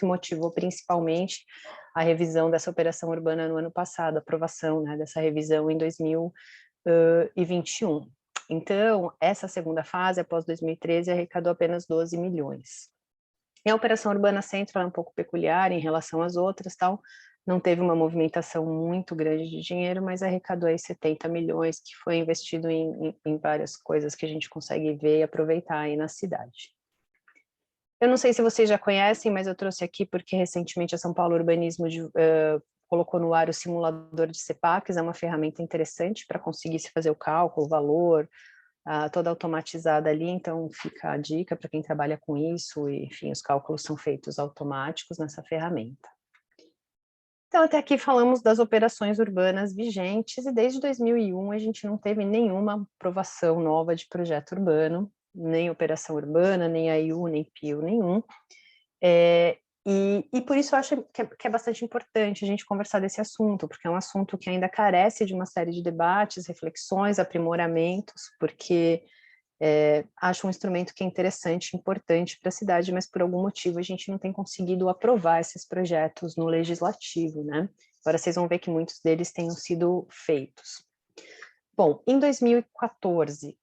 [SPEAKER 4] motivou principalmente a revisão dessa operação urbana no ano passado, a aprovação, né, dessa revisão em 2021. Então, essa segunda fase, após 2013, arrecadou apenas 12 milhões. E a Operação Urbana Centro é um pouco peculiar em relação às outras, tal, não teve uma movimentação muito grande de dinheiro, mas arrecadou aí 70 milhões, que foi investido em várias coisas que a gente consegue ver e aproveitar aí na cidade. Eu não sei se vocês já conhecem, mas eu trouxe aqui porque recentemente a São Paulo Urbanismo colocou no ar o simulador de CEPACs, é uma ferramenta interessante para conseguir se fazer o cálculo, o valor, toda automatizada ali, então fica a dica para quem trabalha com isso, e, enfim, os cálculos são feitos automáticos nessa ferramenta. Então, até aqui falamos das operações urbanas vigentes, e desde 2001 a gente não teve nenhuma aprovação nova de projeto urbano, nem operação urbana, nem AIU, nem PIU, nenhum. E por isso eu acho que é bastante importante a gente conversar desse assunto, porque é um assunto que ainda carece de uma série de debates, reflexões, aprimoramentos, porque acho um instrumento que é interessante, importante para a cidade, mas por algum motivo a gente não tem conseguido aprovar esses projetos no legislativo, né? Agora vocês vão ver que muitos deles tenham sido feitos. Bom, em 2014,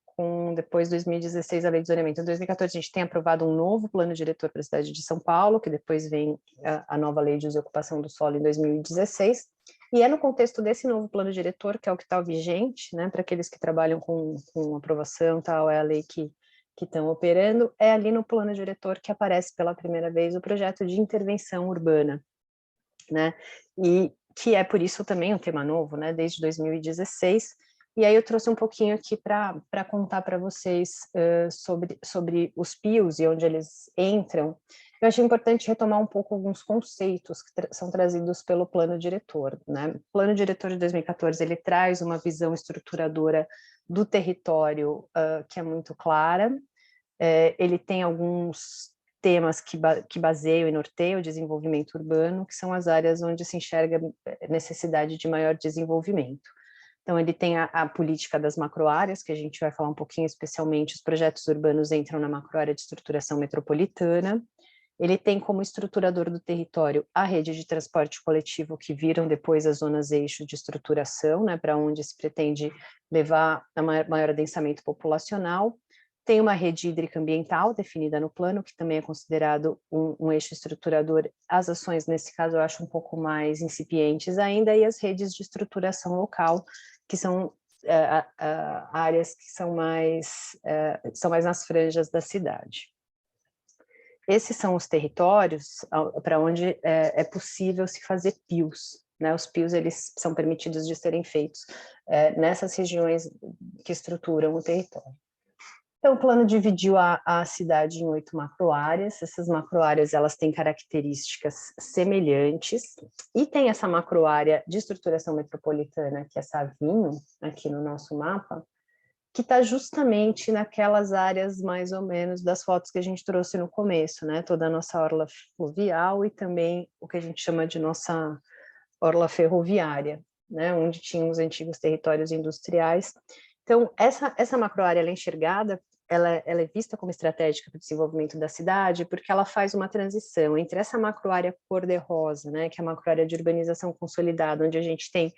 [SPEAKER 4] depois de 2016 a lei de zoneamento, em 2014 a gente tem aprovado um novo plano diretor para a cidade de São Paulo, que depois vem a nova lei de uso e ocupação do solo em 2016, e é no contexto desse novo plano diretor, que é o que está vigente, né, para aqueles que trabalham com aprovação, tal, é a lei que estão operando, é ali no plano diretor que aparece pela primeira vez o projeto de intervenção urbana, né, e que é por isso também um tema novo, né, desde 2016, e aí eu trouxe um pouquinho aqui para contar para vocês sobre os PIOs e onde eles entram. Eu achei importante retomar um pouco alguns conceitos que são trazidos pelo plano diretor, né? O plano diretor de 2014, ele traz uma visão estruturadora do território que é muito clara, ele tem alguns temas que baseiam e norteiam o desenvolvimento urbano, que são as áreas onde se enxerga necessidade de maior desenvolvimento. Então, ele tem a política das macroáreas, que a gente vai falar um pouquinho, especialmente os projetos urbanos entram na macroárea de estruturação metropolitana. Ele tem como estruturador do território a rede de transporte coletivo, que viram depois as zonas eixo de estruturação, né, para onde se pretende levar a maior adensamento populacional. Tem uma rede hídrica ambiental definida no plano, que também é considerado um eixo estruturador. As ações, nesse caso, eu acho um pouco mais incipientes ainda, e as redes de estruturação local, que são áreas que são mais nas franjas da cidade. Esses são os territórios para onde é possível se fazer PIOs, né? Os PIOs, eles são permitidos de serem feitos nessas regiões que estruturam o território. Então, o plano dividiu a cidade em 8 macroáreas. Essas macroáreas, elas têm características semelhantes, e tem essa macroárea de estruturação metropolitana, que é Savinho, aqui no nosso mapa, que está justamente naquelas áreas, mais ou menos, das fotos que a gente trouxe no começo, né? Toda a nossa orla fluvial e também o que a gente chama de nossa orla ferroviária, né? Onde tinham os antigos territórios industriais. Então, essa macroárea, ela é enxergada, ela é vista como estratégica para o desenvolvimento da cidade, porque ela faz uma transição entre essa macroárea cor-de-rosa, né, que é a macroárea de urbanização consolidada, onde a gente tem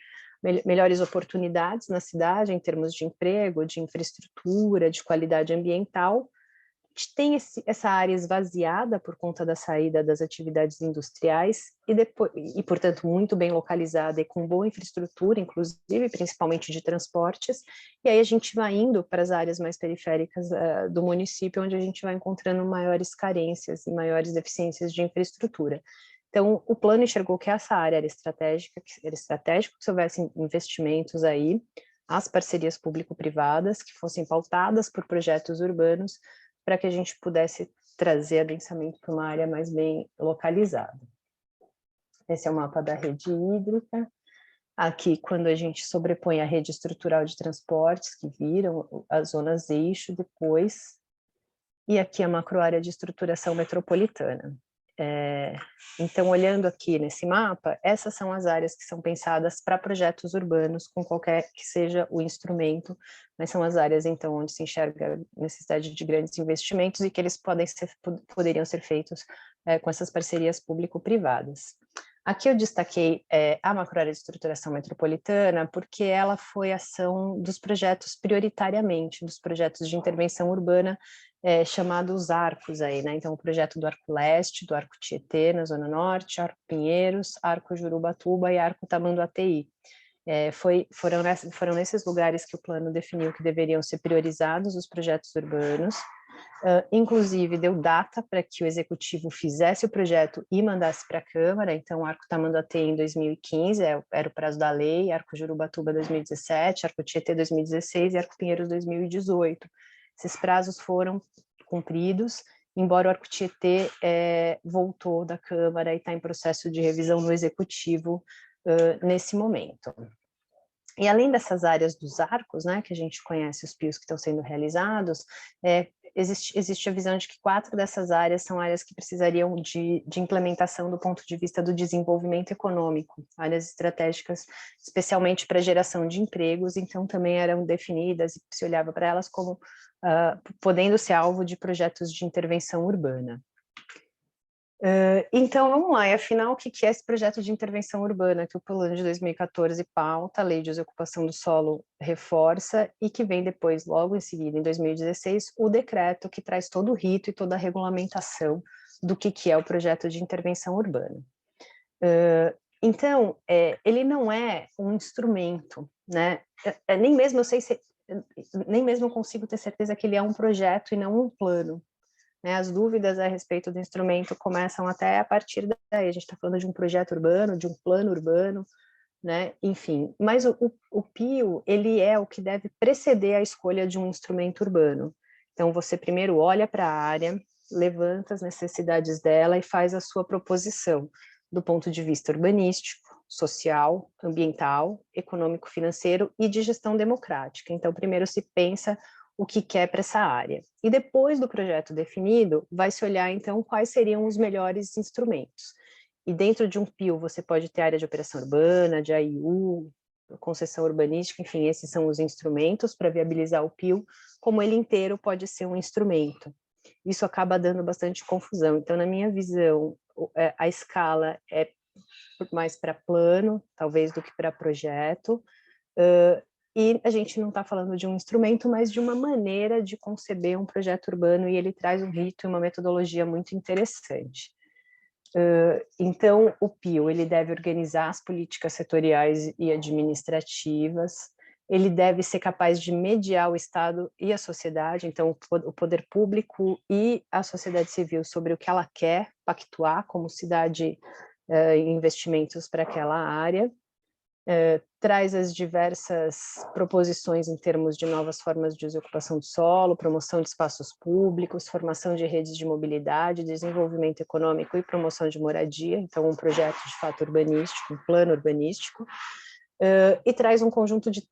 [SPEAKER 4] melhores oportunidades na cidade, em termos de emprego, de infraestrutura, de qualidade ambiental. A gente tem essa área esvaziada por conta da saída das atividades industriais e, portanto, muito bem localizada e com boa infraestrutura, inclusive, principalmente de transportes, e aí a gente vai indo para as áreas mais periféricas do município, onde a gente vai encontrando maiores carências e maiores deficiências de infraestrutura. Então, o plano enxergou que essa área era estratégico que se houvesse investimentos aí, as parcerias público-privadas, que fossem pautadas por projetos urbanos, para que a gente pudesse trazer adensamento para uma área mais bem localizada. Esse é o mapa da rede hídrica. Aqui, quando a gente sobrepõe a rede estrutural de transportes, que viram as zonas eixo depois, e aqui a macroárea de estruturação metropolitana. Então, olhando aqui nesse mapa, essas são as áreas que são pensadas para projetos urbanos, com qualquer que seja o instrumento, mas são as áreas, então, onde se enxerga a necessidade de grandes investimentos e que eles poderiam ser feitos com essas parcerias público-privadas. Aqui eu destaquei a macroárea de estruturação metropolitana, porque ela foi ação dos projetos prioritariamente, dos projetos de intervenção urbana, chamados arcos aí, né? Então, o projeto do Arco Leste, do Arco Tietê, na Zona Norte, Arco Pinheiros, Arco Jurubatuba e Arco Tamanduateí. Foram nesses lugares que o plano definiu que deveriam ser priorizados os projetos urbanos, inclusive deu data para que o executivo fizesse o projeto e mandasse para a Câmara. Então, Arco Tamanduateí em 2015, era o prazo da lei, Arco Jurubatuba 2017, Arco Tietê 2016 e Arco Pinheiros 2018. Esses prazos foram cumpridos, embora o Arco Tietê voltou da Câmara e está em processo de revisão no Executivo nesse momento. E além dessas áreas dos arcos, né, que a gente conhece os PIOs que estão sendo realizados, existe a visão de que 4 dessas áreas são áreas que precisariam de implementação do ponto de vista do desenvolvimento econômico, áreas estratégicas especialmente para geração de empregos, então também eram definidas e se olhava para elas como podendo ser alvo de projetos de intervenção urbana. Então, vamos lá, e afinal, o que é esse projeto de intervenção urbana que o plano de 2014 pauta, a lei de desocupação do solo reforça e que vem depois, logo em seguida, em 2016, o decreto que traz todo o rito e toda a regulamentação do que é o projeto de intervenção urbana. Então, ele não é um instrumento, né? Nem mesmo eu sei se, nem mesmo eu consigo ter certeza que ele é um projeto e não um plano. As dúvidas a respeito do instrumento começam até a partir daí. A gente está falando de um projeto urbano, de um plano urbano, né? Enfim. Mas o PIO, ele é o que deve preceder a escolha de um instrumento urbano. Então, você primeiro olha para a área, levanta as necessidades dela e faz a sua proposição do ponto de vista urbanístico, social, ambiental, econômico-financeiro e de gestão democrática. Então, primeiro se pensa o que quer para essa área. E depois do projeto definido, vai se olhar, então, quais seriam os melhores instrumentos. E dentro de um PIO, você pode ter área de operação urbana, de AIU, concessão urbanística, enfim, esses são os instrumentos para viabilizar o PIO, como ele inteiro pode ser um instrumento. Isso acaba dando bastante confusão. Então, na minha visão, a escala é mais para plano, talvez, do que para projeto, e a gente não está falando de um instrumento, mas de uma maneira de conceber um projeto urbano, e ele traz um rito e uma metodologia muito interessante. Então, o PIO, ele deve organizar as políticas setoriais e administrativas, ele deve ser capaz de mediar o Estado e a sociedade, então o poder público e a sociedade civil sobre o que ela quer pactuar como cidade e investimentos para aquela área, traz as diversas proposições em termos de novas formas de ocupação do solo, promoção de espaços públicos, formação de redes de mobilidade, desenvolvimento econômico e promoção de moradia, então um projeto de fato urbanístico, um plano urbanístico, e traz um conjunto de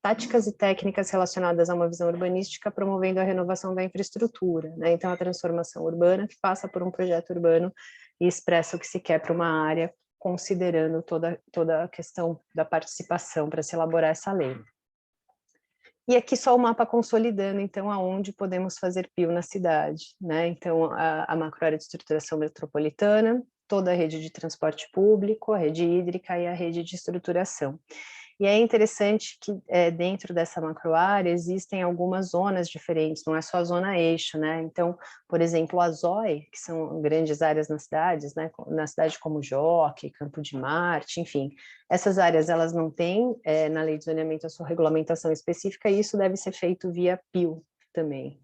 [SPEAKER 4] táticas e técnicas relacionadas a uma visão urbanística, promovendo a renovação da infraestrutura, né? Então a transformação urbana que passa por um projeto urbano e expressa o que se quer para uma área, considerando toda a questão da participação para se elaborar essa lei. E aqui só o mapa consolidando, então, aonde podemos fazer PIO na cidade, né? Então, a macroárea de estruturação metropolitana, toda a rede de transporte público, a rede hídrica e a rede de estruturação. E é interessante que dentro dessa macroárea existem algumas zonas diferentes, não é só a zona eixo, né? Então, por exemplo, a ZOI, que são grandes áreas nas cidades, né? Na cidade como Jockey, Campo de Marte, enfim, essas áreas elas não têm na lei de zoneamento a sua regulamentação específica, e isso deve ser feito via PIO também.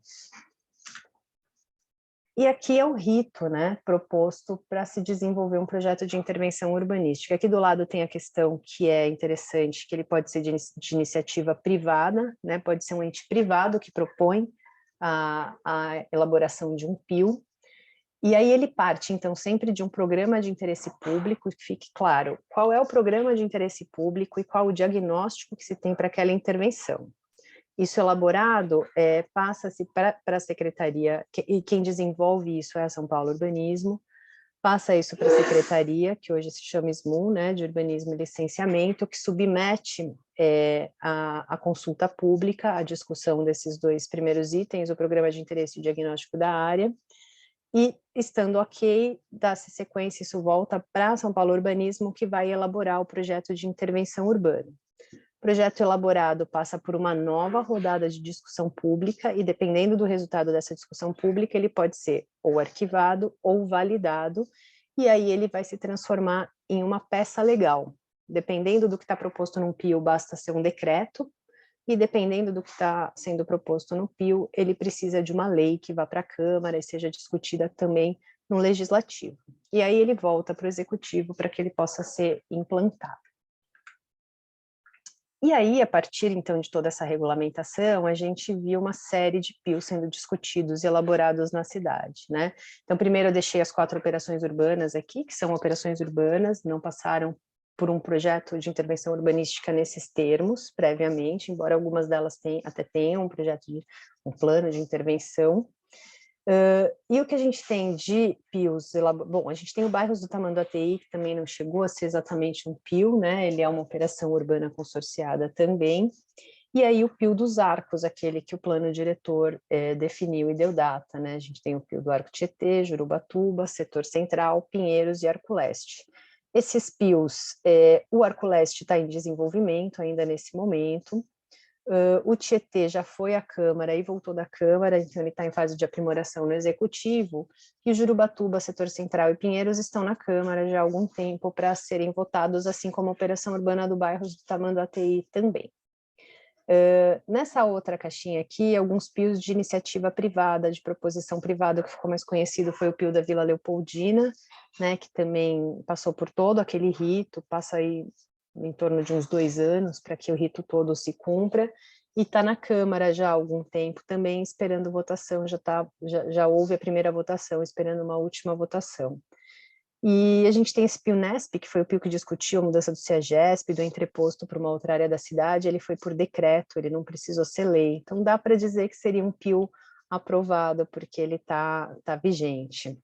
[SPEAKER 4] E aqui é o rito, né, proposto para se desenvolver um projeto de intervenção urbanística. Aqui do lado tem a questão que é interessante, que ele pode ser de iniciativa privada, né, pode ser um ente privado que propõe a elaboração de um PIO, e aí ele parte, então, sempre de um programa de interesse público, que fique claro qual é o programa de interesse público e qual o diagnóstico que se tem para aquela intervenção. Isso elaborado passa-se para a secretaria, e quem desenvolve isso é a São Paulo Urbanismo, passa isso para a secretaria, que hoje se chama SMU, né, de Urbanismo e Licenciamento, que submete a consulta pública, a discussão desses dois primeiros itens, o programa de interesse e o diagnóstico da área, e estando ok, dá-se sequência, isso volta para São Paulo Urbanismo, que vai elaborar o projeto de intervenção urbana. O projeto elaborado passa por uma nova rodada de discussão pública e, dependendo do resultado dessa discussão pública, ele pode ser ou arquivado ou validado, e aí ele vai se transformar em uma peça legal. Dependendo do que está proposto num PIO, basta ser um decreto, e dependendo do que está sendo proposto no PIO, ele precisa de uma lei que vá para a Câmara e seja discutida também no Legislativo. E aí ele volta para o Executivo para que ele possa ser implantado. E aí, a partir, então, de toda essa regulamentação, a gente viu uma série de PIOs sendo discutidos e elaborados na cidade, né? Então, primeiro eu deixei as 4 operações urbanas aqui, que são operações urbanas, não passaram por um projeto de intervenção urbanística nesses termos, previamente, embora algumas delas até tenham um plano de intervenção. E o que a gente tem de PIOs, bom, a gente tem o Bairros do Tamanduateí, que também não chegou a ser exatamente um PIO, né, ele é uma operação urbana consorciada também, e aí o PIO dos Arcos, aquele que o plano diretor definiu e deu data, né, a gente tem o PIO do Arco Tietê, Jurubatuba, Setor Central, Pinheiros e Arco Leste. Esses PIOs, o Arco Leste está em desenvolvimento ainda nesse momento. O Tietê já foi à Câmara e voltou da Câmara, então ele está em fase de aprimoração no Executivo, e o Jurubatuba, Setor Central e Pinheiros estão na Câmara já há algum tempo para serem votados, assim como a Operação Urbana do Bairros do Tamanduateí também. Nessa outra caixinha aqui, alguns PIOs de iniciativa privada, de proposição privada, o que ficou mais conhecido foi o PIO da Vila Leopoldina, né, que também passou por todo aquele rito, passa aí em torno de uns 2 anos para que o rito todo se cumpra, e está na Câmara já há algum tempo também, esperando votação, já houve a primeira votação, esperando uma última votação. E a gente tem esse PIO NESP, que foi o PIO que discutiu a mudança do CEAGESP, do entreposto para uma outra área da cidade, ele foi por decreto, ele não precisou ser lei, então dá para dizer que seria um PIO aprovado, porque ele está vigente.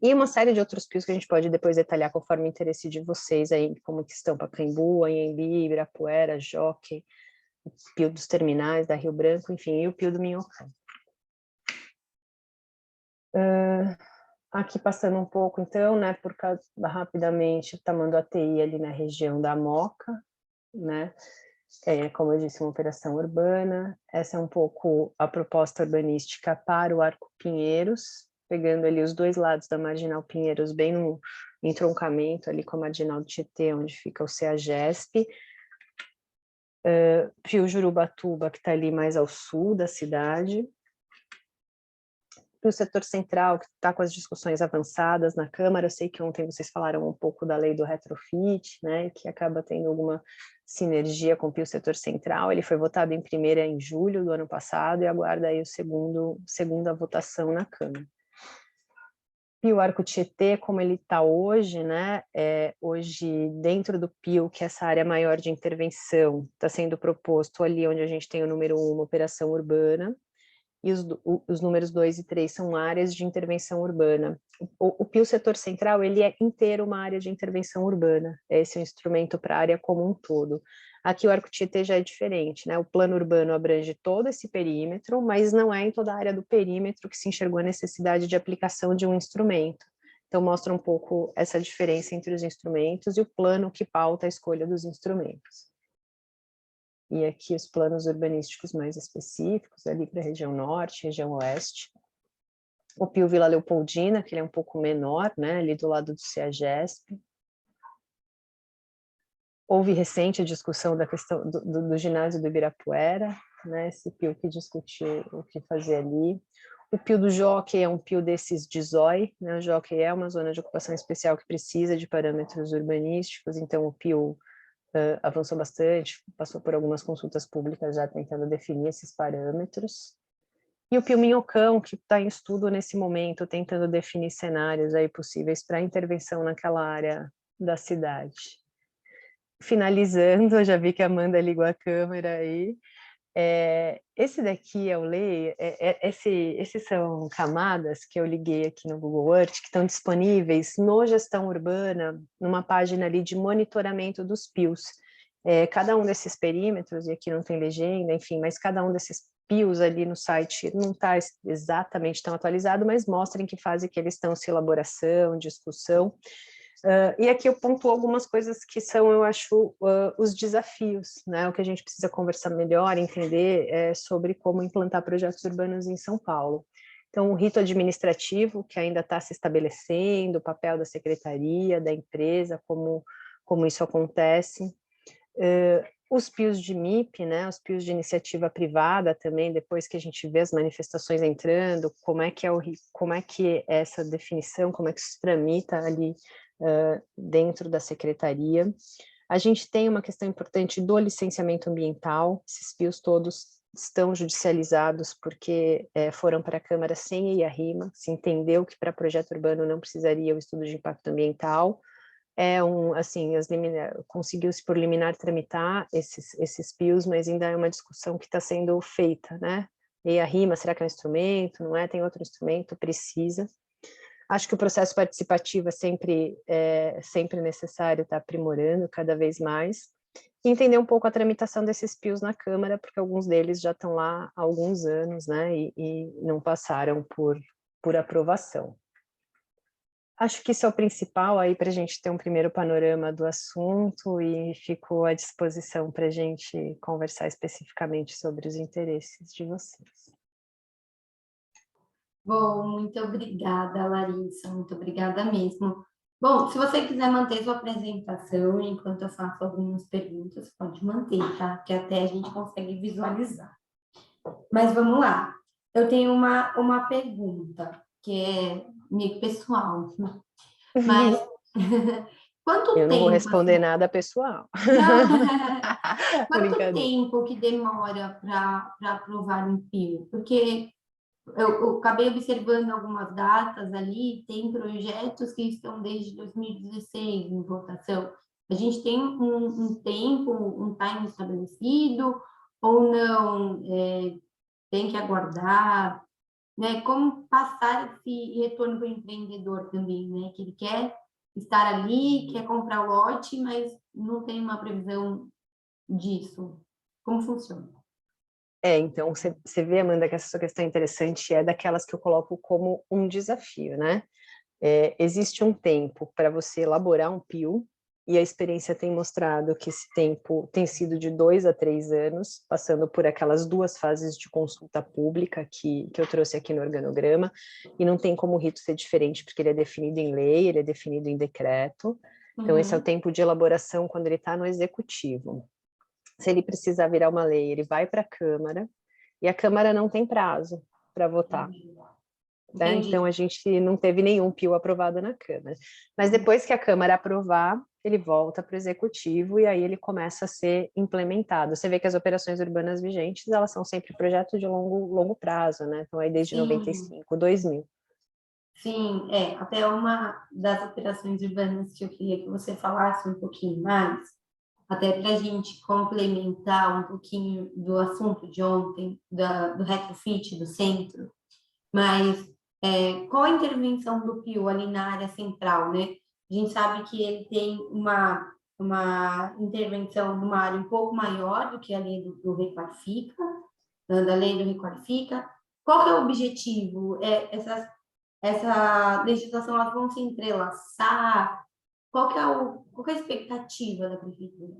[SPEAKER 4] E uma série de outros PIOs que a gente pode depois detalhar conforme o interesse de vocês aí, como que estão Pacaembu, Anhembi, Ibirapuera, Jockey, o PIO dos terminais da Rio Branco, enfim, e o PIO do Minhocão. Aqui passando um pouco, então, né, por causa, rapidamente, Tamanduateí ali na região da Moca, né, como eu disse, uma operação urbana. Essa é um pouco a proposta urbanística para o Arco Pinheiros, pegando ali os dois lados da Marginal Pinheiros, bem no entroncamento ali com a Marginal do Tietê, onde fica o CEAGESP. Pio Jurubatuba, que está ali mais ao sul da cidade. O setor central, que está com as discussões avançadas na Câmara. Eu sei que ontem vocês falaram um pouco da lei do retrofit, né, que acaba tendo alguma sinergia com o Pio Setor Central. Ele foi votado em primeira em julho do ano passado e aguarda aí segunda votação na Câmara. Pio Arco Tietê, como ele está hoje, né, hoje dentro do Pio, que é essa área maior de intervenção, está sendo proposto ali onde a gente tem o número 1, uma operação urbana, e os números 2 e 3 são áreas de intervenção urbana. O Pio Setor Central, ele é inteiro uma área de intervenção urbana, esse é um instrumento para a área como um todo. Aqui o Arco Tietê já é diferente, né? O plano urbano abrange todo esse perímetro, mas não é em toda a área do perímetro que se enxergou a necessidade de aplicação de um instrumento. Então mostra um pouco essa diferença entre os instrumentos e o plano que pauta a escolha dos instrumentos. E aqui os planos urbanísticos mais específicos, ali para a região norte, região oeste. O Pio Vila Leopoldina, que ele é um pouco menor, né, ali do lado do CEAGESP. Houve recente a discussão da questão do ginásio do Ibirapuera, né, esse Pio que discutiu o que fazer ali. O Pio do Jockey é um Pio desses de zói, né, o Jockey é uma zona de ocupação especial que precisa de parâmetros urbanísticos, então o Pio avançou bastante, passou por algumas consultas públicas já tentando definir esses parâmetros. E o Pio Minhocão, que está em estudo nesse momento, tentando definir cenários aí possíveis para intervenção naquela área da cidade. Finalizando, eu já vi que a Amanda ligou a câmera aí. Esse daqui é o lei, esses são camadas que eu liguei aqui no Google Earth, que estão disponíveis no Gestão Urbana, numa página ali de monitoramento dos PIOs. Cada um desses perímetros, e aqui não tem legenda, enfim, mas cada um desses PIOs ali no site não está exatamente tão atualizado, mas mostra em que fase que eles estão, se elaboração, discussão. E aqui eu pontuo algumas coisas que são, eu acho, os desafios, né? O que a gente precisa conversar melhor, entender sobre como implantar projetos urbanos em São Paulo. Então, o rito administrativo, que ainda está se estabelecendo, o papel da secretaria, da empresa, como isso acontece. Os PIOs de MIP, né, os PIOs de iniciativa privada também, depois que a gente vê as manifestações entrando, como é que é essa definição, como é que se tramita ali dentro da secretaria. A gente tem uma questão importante do licenciamento ambiental, esses PIOs todos estão judicializados porque foram para a Câmara sem EIA-RIMA, se entendeu que para projeto urbano não precisaria o estudo de impacto ambiental. Conseguiu-se por liminar tramitar esses PIOs, mas ainda é uma discussão que está sendo feita, né? EIA-RIMA, será que é um instrumento? Não é? Tem outro instrumento? Precisa. Acho que o processo participativo é sempre necessário estar aprimorando cada vez mais. E entender um pouco a tramitação desses PIOs na Câmara, porque alguns deles já estão lá há alguns anos, né? E não passaram por aprovação. Acho que isso é o principal aí para a gente ter um primeiro panorama do assunto e fico à disposição para a gente conversar especificamente sobre os interesses de vocês.
[SPEAKER 2] Bom, muito obrigada, Larissa, muito obrigada mesmo. Bom, se você quiser manter sua apresentação enquanto eu faço algumas perguntas, pode manter, tá? Que até a gente consegue visualizar. Mas vamos lá. Eu tenho uma pergunta, que é meio pessoal, mas quanto
[SPEAKER 4] Eu não vou
[SPEAKER 2] tempo,
[SPEAKER 4] responder
[SPEAKER 2] assim,
[SPEAKER 4] nada pessoal.
[SPEAKER 2] quanto tempo que demora para aprovar um PIO? Porque eu acabei observando algumas datas ali, tem projetos que estão desde 2016 em votação. A gente tem um tempo, um time estabelecido, ou não? Tem que aguardar? né? Como passar esse retorno para o empreendedor também, né? Que ele quer estar ali, quer comprar o lote, mas não tem uma previsão disso. Como funciona?
[SPEAKER 4] Então, você vê, Amanda, que essa sua questão é interessante, é daquelas que eu coloco como um desafio, né? Existe um tempo para você elaborar um PIO, e a experiência tem mostrado que esse tempo tem sido de 2 a 3 anos, passando por aquelas 2 fases de consulta pública que eu trouxe aqui no organograma, e não tem como o rito ser diferente, porque ele é definido em lei, ele é definido em decreto, então esse é o tempo de elaboração quando ele está no executivo. Se ele precisar virar uma lei, ele vai para a Câmara, e a Câmara não tem prazo para votar. Né? Então, a gente não teve nenhum PIO aprovado na Câmara. Mas depois que a Câmara aprovar, ele volta para o Executivo e aí ele começa a ser implementado. Você vê que as operações urbanas vigentes, elas são sempre projetos de longo prazo, né? Então, aí desde 95, 2000.
[SPEAKER 2] Sim, até uma das operações urbanas que eu queria que você falasse um pouquinho mais, até para a gente complementar um pouquinho do assunto de ontem, do retrofit do centro, mas qual a intervenção do PIO ali na área central, né? A gente sabe que ele tem uma intervenção numa área um pouco maior do que a lei do Requalifica, da lei do Requalifica. Qual que é o objetivo? Essa legislação, elas vão se entrelaçar? Qual que é a expectativa da prefeitura?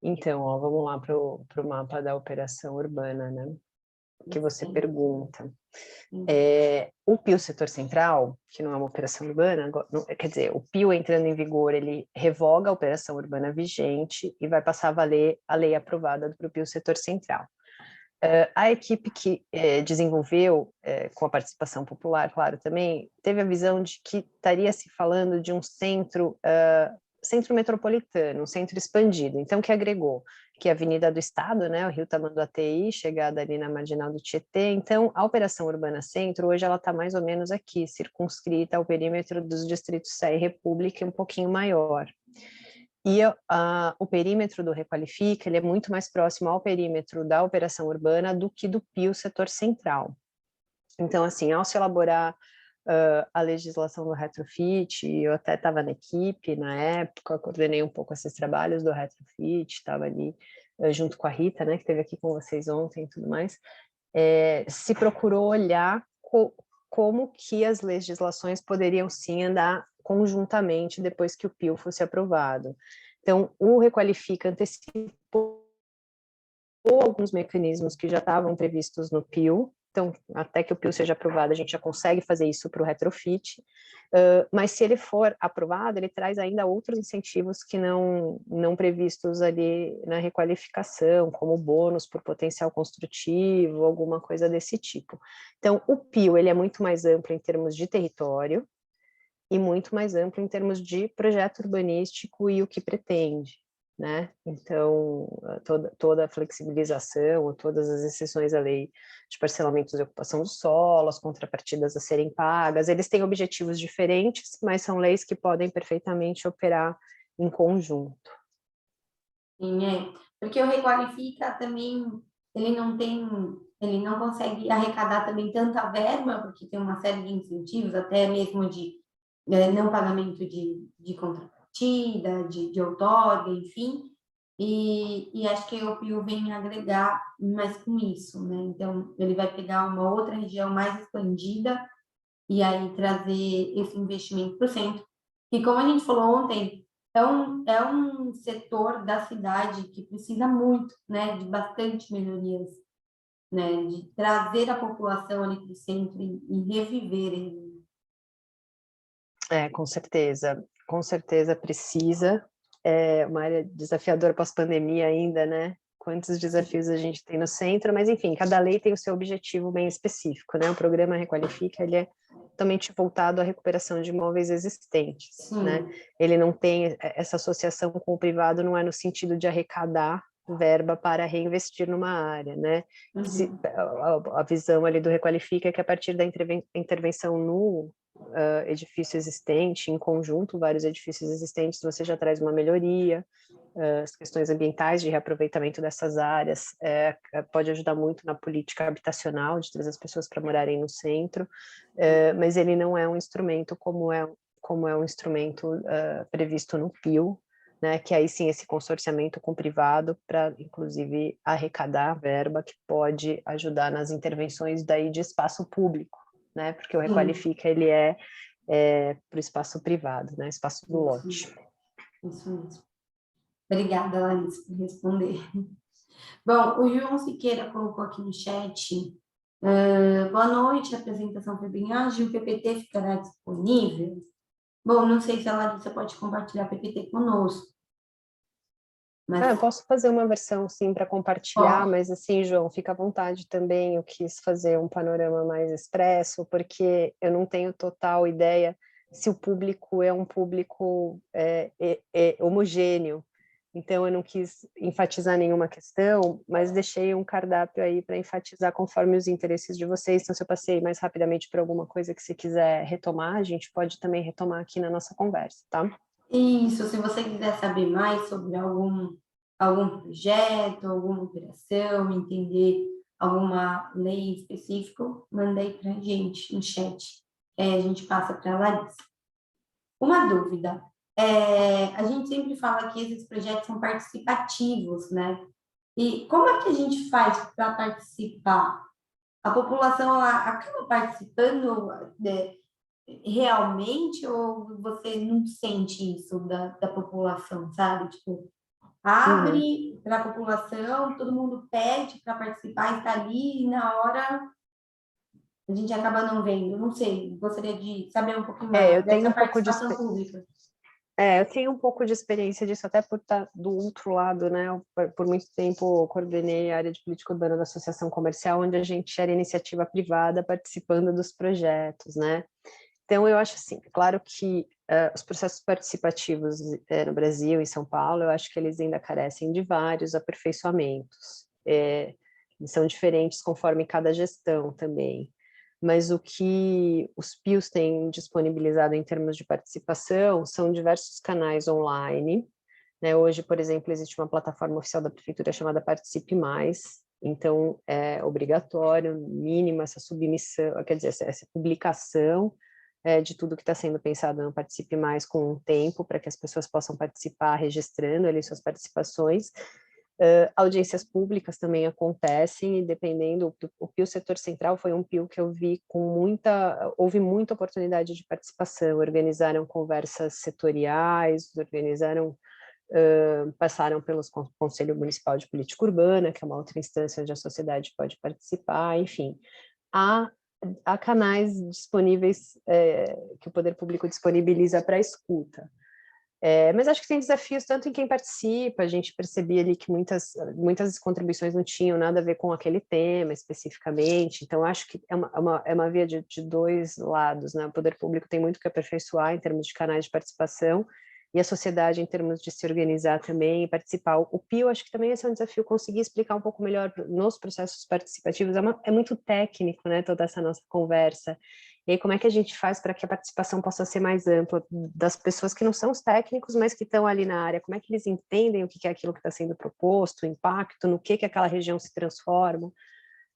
[SPEAKER 4] Então, vamos lá para o mapa da operação urbana, né? Que você pergunta. O PIO Setor Central, que não é uma operação urbana, quer dizer, o PIO entrando em vigor, ele revoga a operação urbana vigente e vai passar a valer a lei aprovada para o PIO Setor Central. A equipe que desenvolveu, com a participação popular, claro, também, teve a visão de que estaria se falando de um centro metropolitano, um centro expandido, então que agregou, que é a Avenida do Estado, né, o Rio Tamanduateí, chegada ali na Marginal do Tietê, então a Operação Urbana Centro, hoje ela está mais ou menos aqui, circunscrita ao perímetro dos distritos Sé e República, um pouquinho maior. E o perímetro do Requalifica, ele é muito mais próximo ao perímetro da operação urbana do que do PIO Setor Central. Então, assim, ao se elaborar a legislação do retrofit, eu até estava na equipe na época, coordenei um pouco esses trabalhos do retrofit, estava ali junto com a Rita, né, que esteve aqui com vocês ontem e tudo mais, se procurou olhar como que as legislações poderiam sim andar conjuntamente depois que o PIO fosse aprovado. Então, o Requalifica antecipou alguns mecanismos que já estavam previstos no PIO, então, até que o PIO seja aprovado, a gente já consegue fazer isso para o retrofit, mas se ele for aprovado, ele traz ainda outros incentivos que não previstos ali na requalificação, como bônus por potencial construtivo, alguma coisa desse tipo. Então, o PIO, ele é muito mais amplo em termos de território, e muito mais amplo em termos de projeto urbanístico e o que pretende, né? Então, toda a flexibilização, todas as exceções à lei de parcelamentos de ocupação do solo, as contrapartidas a serem pagas, eles têm objetivos diferentes, mas são leis que podem perfeitamente operar em conjunto.
[SPEAKER 2] Sim, porque o Requalifica também, ele não consegue arrecadar também tanta verba, porque tem uma série de incentivos, até mesmo de não pagamento de contrapartida, de outorga, enfim, e acho que o PIO vem agregar mais com isso, né? Então, ele vai pegar uma outra região mais expandida e aí trazer esse investimento para o centro. E como a gente falou ontem, é um setor da cidade que precisa muito, né, de bastante melhorias, né, de trazer a população ali para o centro e reviver ele.
[SPEAKER 4] Com certeza precisa. É uma área desafiadora pós-pandemia ainda, né? Quantos desafios a gente tem no centro, mas enfim, cada lei tem o seu objetivo bem específico, né? O programa Requalifica, ele é totalmente voltado à recuperação de imóveis existentes, né? Ele não tem, essa associação com o privado não é no sentido de arrecadar verba para reinvestir numa área, né? A visão ali do Requalifica é que a partir da intervenção no edifício existente, em conjunto, vários edifícios existentes, você já traz uma melhoria, as questões ambientais de reaproveitamento dessas áreas, pode ajudar muito na política habitacional, de trazer as pessoas para morarem no centro, mas ele não é um instrumento como é um instrumento previsto no PIO, né, que aí sim esse consorciamento com o privado para, inclusive, arrecadar verba que pode ajudar nas intervenções daí de espaço público, né, porque o Requalifica, ele para o espaço privado, né, espaço do lote.
[SPEAKER 2] Isso mesmo. Obrigada, Larissa, por responder. Bom, o João Siqueira colocou aqui no chat, boa noite, a apresentação foi bem ágil, o PPT ficará disponível? Bom, não sei se a Larissa pode compartilhar o PPT conosco. Mas...
[SPEAKER 4] eu posso fazer uma versão, sim, para compartilhar, mas assim, João, fica à vontade também, eu quis fazer um panorama mais expresso, porque eu não tenho total ideia se o público é um público homogêneo, então eu não quis enfatizar nenhuma questão, mas deixei um cardápio aí para enfatizar conforme os interesses de vocês, então se eu passei mais rapidamente por alguma coisa que você quiser retomar, a gente pode também retomar aqui na nossa conversa, tá?
[SPEAKER 2] Isso, se você quiser saber mais sobre algum projeto, alguma operação, entender alguma lei específica, manda aí para a gente no chat, a gente passa para a Larissa. Uma dúvida, a gente sempre fala que esses projetos são participativos, né? E como é que a gente faz para participar? A população acaba participando realmente ou você não sente isso da população, sabe? Tipo, abre para a população, todo mundo pede para participar, está ali, e na hora a gente acaba não vendo. Não sei, gostaria de saber um pouquinho mais dessa participação pública.
[SPEAKER 4] Eu tenho um pouco de experiência disso, até por estar do outro lado, né? Por muito tempo coordenei a área de política urbana da Associação Comercial, onde a gente era iniciativa privada participando dos projetos, né? Então, eu acho assim, claro que os processos participativos no Brasil, em São Paulo, eu acho que eles ainda carecem de vários aperfeiçoamentos. Eles são diferentes conforme cada gestão também. Mas o que os PIOs têm disponibilizado em termos de participação são diversos canais online, né? Hoje, por exemplo, existe uma plataforma oficial da Prefeitura chamada Participe Mais, então é obrigatório, mínima, essa submissão, quer dizer, essa publicação de tudo que está sendo pensado no Participe Mais com um tempo, para que as pessoas possam participar, registrando ali suas participações. Audiências públicas também acontecem, e dependendo, o PIO Setor Central foi um PIO que eu vi houve muita oportunidade de participação, organizaram conversas setoriais, passaram pelos Conselho Municipal de Política Urbana, que é uma outra instância onde a sociedade pode participar, enfim. Há canais disponíveis que o poder público disponibiliza para escuta. Mas acho que tem desafios tanto em quem participa, a gente percebia ali que muitas contribuições não tinham nada a ver com aquele tema especificamente, então acho que é uma via de dois lados, né? O poder público tem muito que aperfeiçoar em termos de canais de participação, e a sociedade em termos de se organizar também e participar. O PIO, acho que também esse é um desafio, conseguir explicar um pouco melhor nos processos participativos, é muito técnico, né, toda essa nossa conversa. E aí, como é que a gente faz para que a participação possa ser mais ampla das pessoas que não são os técnicos, mas que estão ali na área? Como é que eles entendem o que é aquilo que está sendo proposto, o impacto, no que aquela região se transforma,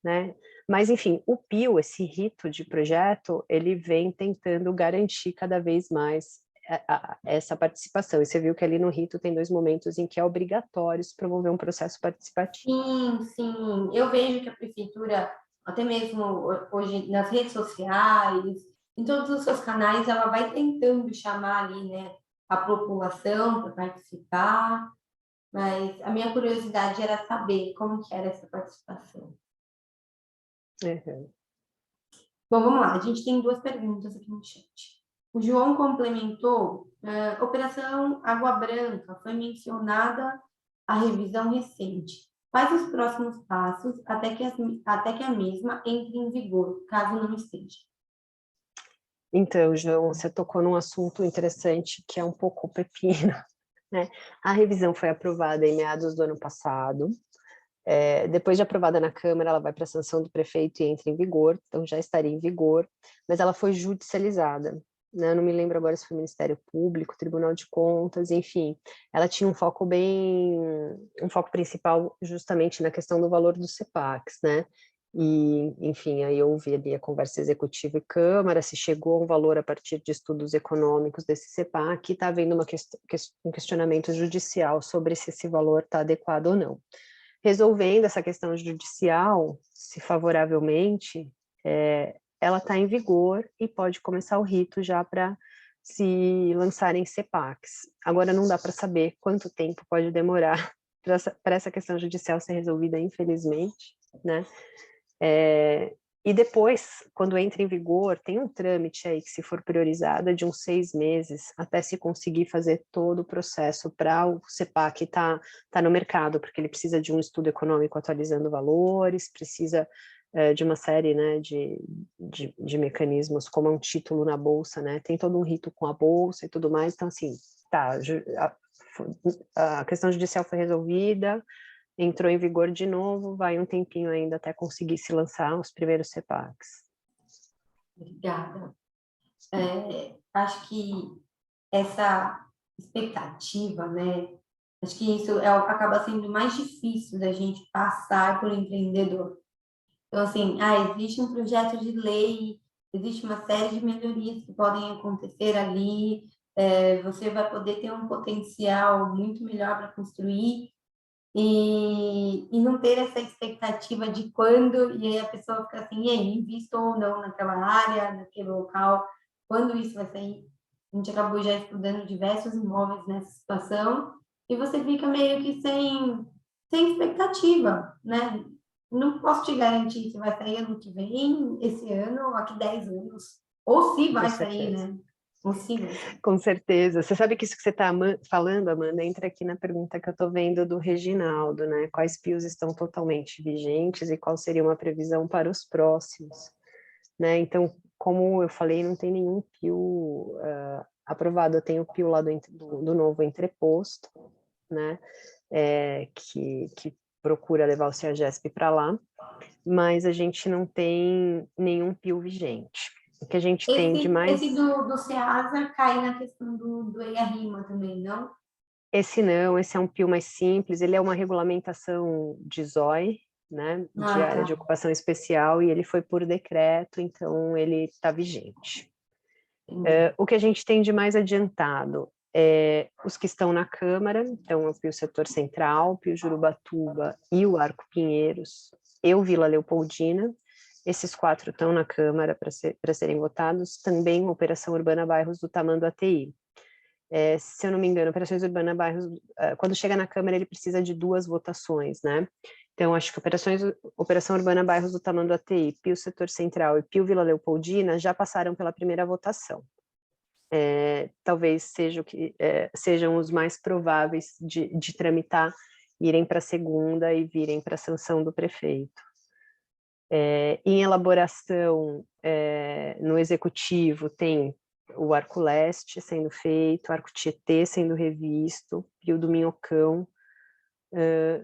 [SPEAKER 4] né? Mas, enfim, o PIO, esse rito de projeto, ele vem tentando garantir cada vez mais essa participação. E você viu que ali no rito tem 2 momentos em que é obrigatório se promover um processo participativo.
[SPEAKER 2] Sim. Eu vejo que a prefeitura, até mesmo hoje nas redes sociais, em todos os seus canais, ela vai tentando chamar ali, né, a população para participar, mas a minha curiosidade era saber como que era essa participação.
[SPEAKER 4] Uhum.
[SPEAKER 2] Bom, vamos lá, a gente tem 2 perguntas aqui no chat. O João complementou, Operação Água Branca, foi mencionada a revisão recente. Quais os próximos passos até que a mesma entre em vigor, caso não esteja?
[SPEAKER 4] Então, João, você tocou num assunto interessante que é um pouco pepino, né? A revisão foi aprovada em meados do ano passado. Depois de aprovada na Câmara, ela vai para a sanção do prefeito e entra em vigor, então já estaria em vigor, mas ela foi judicializada. né? Eu não me lembro agora se foi Ministério Público, Tribunal de Contas, enfim, ela tinha um foco principal justamente na questão do valor dos CEPACs, né? E, enfim, aí houve ali a conversa executiva e Câmara, se chegou a um valor a partir de estudos econômicos desse CEPAC, e está havendo um questionamento judicial sobre se esse valor está adequado ou não. Resolvendo essa questão judicial, se favoravelmente, ela está em vigor e pode começar o rito já para se lançarem CEPACs. Agora não dá para saber quanto tempo pode demorar para essa questão judicial ser resolvida, infelizmente, né? E depois, quando entra em vigor, tem um trâmite aí que, se for priorizada, de uns 6 meses, até se conseguir fazer todo o processo para o CEPAC tá no mercado, porque ele precisa de um estudo econômico atualizando valores, precisa de uma série, né, de mecanismos, como um título na Bolsa, né, tem todo um rito com a Bolsa e tudo mais, então, assim, a questão judicial foi resolvida, entrou em vigor de novo, vai um tempinho ainda até conseguir se lançar os primeiros CEPACs.
[SPEAKER 2] Obrigada. Acho que essa expectativa, né? Acho que isso acaba sendo mais difícil da gente passar por empreendedor. Então, assim, existe um projeto de lei, existe uma série de melhorias que podem acontecer ali, você vai poder ter um potencial muito melhor para construir, e não ter essa expectativa de quando, e aí a pessoa fica assim, e aí, invisto ou não naquela área, naquele local, quando isso vai sair? A gente acabou já estudando diversos imóveis nessa situação, e você fica meio que sem expectativa, né? Não posso te garantir se vai sair ano que vem, esse ano, ou daqui 10 anos, ou se vai sair, né?
[SPEAKER 4] Com certeza. Você sabe que isso que você está falando, Amanda, entra aqui na pergunta que eu estou vendo do Reginaldo, né? Quais PIOs estão totalmente vigentes e qual seria uma previsão para os próximos, né? Então, como eu falei, não tem nenhum PIO aprovado. Eu tenho o PIO lá do novo entreposto, né? Que procura levar o CEAGESP para lá, mas a gente não tem nenhum PIO vigente. O que a gente tem de mais...
[SPEAKER 2] Esse do CEASA cai na questão do EIA-RIMA também, não?
[SPEAKER 4] Esse não, esse é um PIO mais simples, ele é uma regulamentação de ZOI, né, de área de ocupação especial, e ele foi por decreto, então ele está vigente. O que a gente tem de mais adiantado é os que estão na Câmara, então o PIO Setor Central, o PIO Jurubatuba e o Arco Pinheiros, e o Vila Leopoldina. Esses 4 estão na Câmara para serem votados, também Operação Urbana Bairros do Tamanduá TI. Se eu não me engano, Operações Urbana Bairros, quando chega na Câmara, ele precisa de 2 votações, né? Então, acho que Operação Urbana Bairros do Tamanduá TI, PIO Setor Central e PIO Vila Leopoldina já passaram pela primeira votação. Talvez sejam os mais prováveis de tramitar, irem para a segunda e virem para a sanção do prefeito. Em elaboração, no executivo, tem o Arco Leste sendo feito, Arco Tietê sendo revisto, e o do Minhocão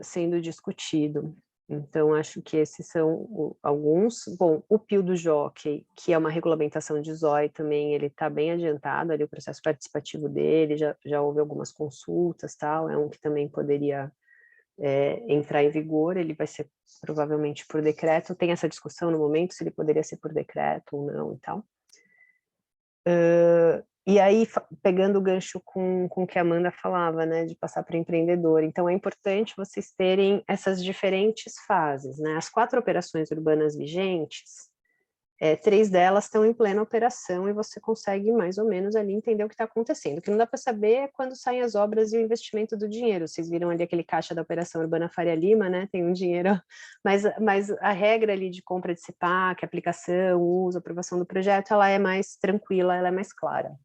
[SPEAKER 4] sendo discutido. Então, acho que esses são alguns. Bom, o PIO do Jockey, que é uma regulamentação de ZOI também, ele está bem adiantado, ali o processo participativo dele, já houve algumas consultas, tal, é um que também poderia entrar em vigor, ele vai ser provavelmente por decreto, tem essa discussão no momento, se ele poderia ser por decreto ou não e tal. E aí, pegando o gancho com o que a Amanda falava, né, de passar para o empreendedor, então é importante vocês terem essas diferentes fases, né, as 4 operações urbanas vigentes, 3 delas estão em plena operação e você consegue mais ou menos ali entender o que está acontecendo. O que não dá para saber é quando saem as obras e o investimento do dinheiro. Vocês viram ali aquele caixa da Operação Urbana Faria Lima, né? Tem um dinheiro, mas a regra ali de compra de CEPAC, aplicação, uso, aprovação do projeto, ela é mais tranquila, ela é mais clara.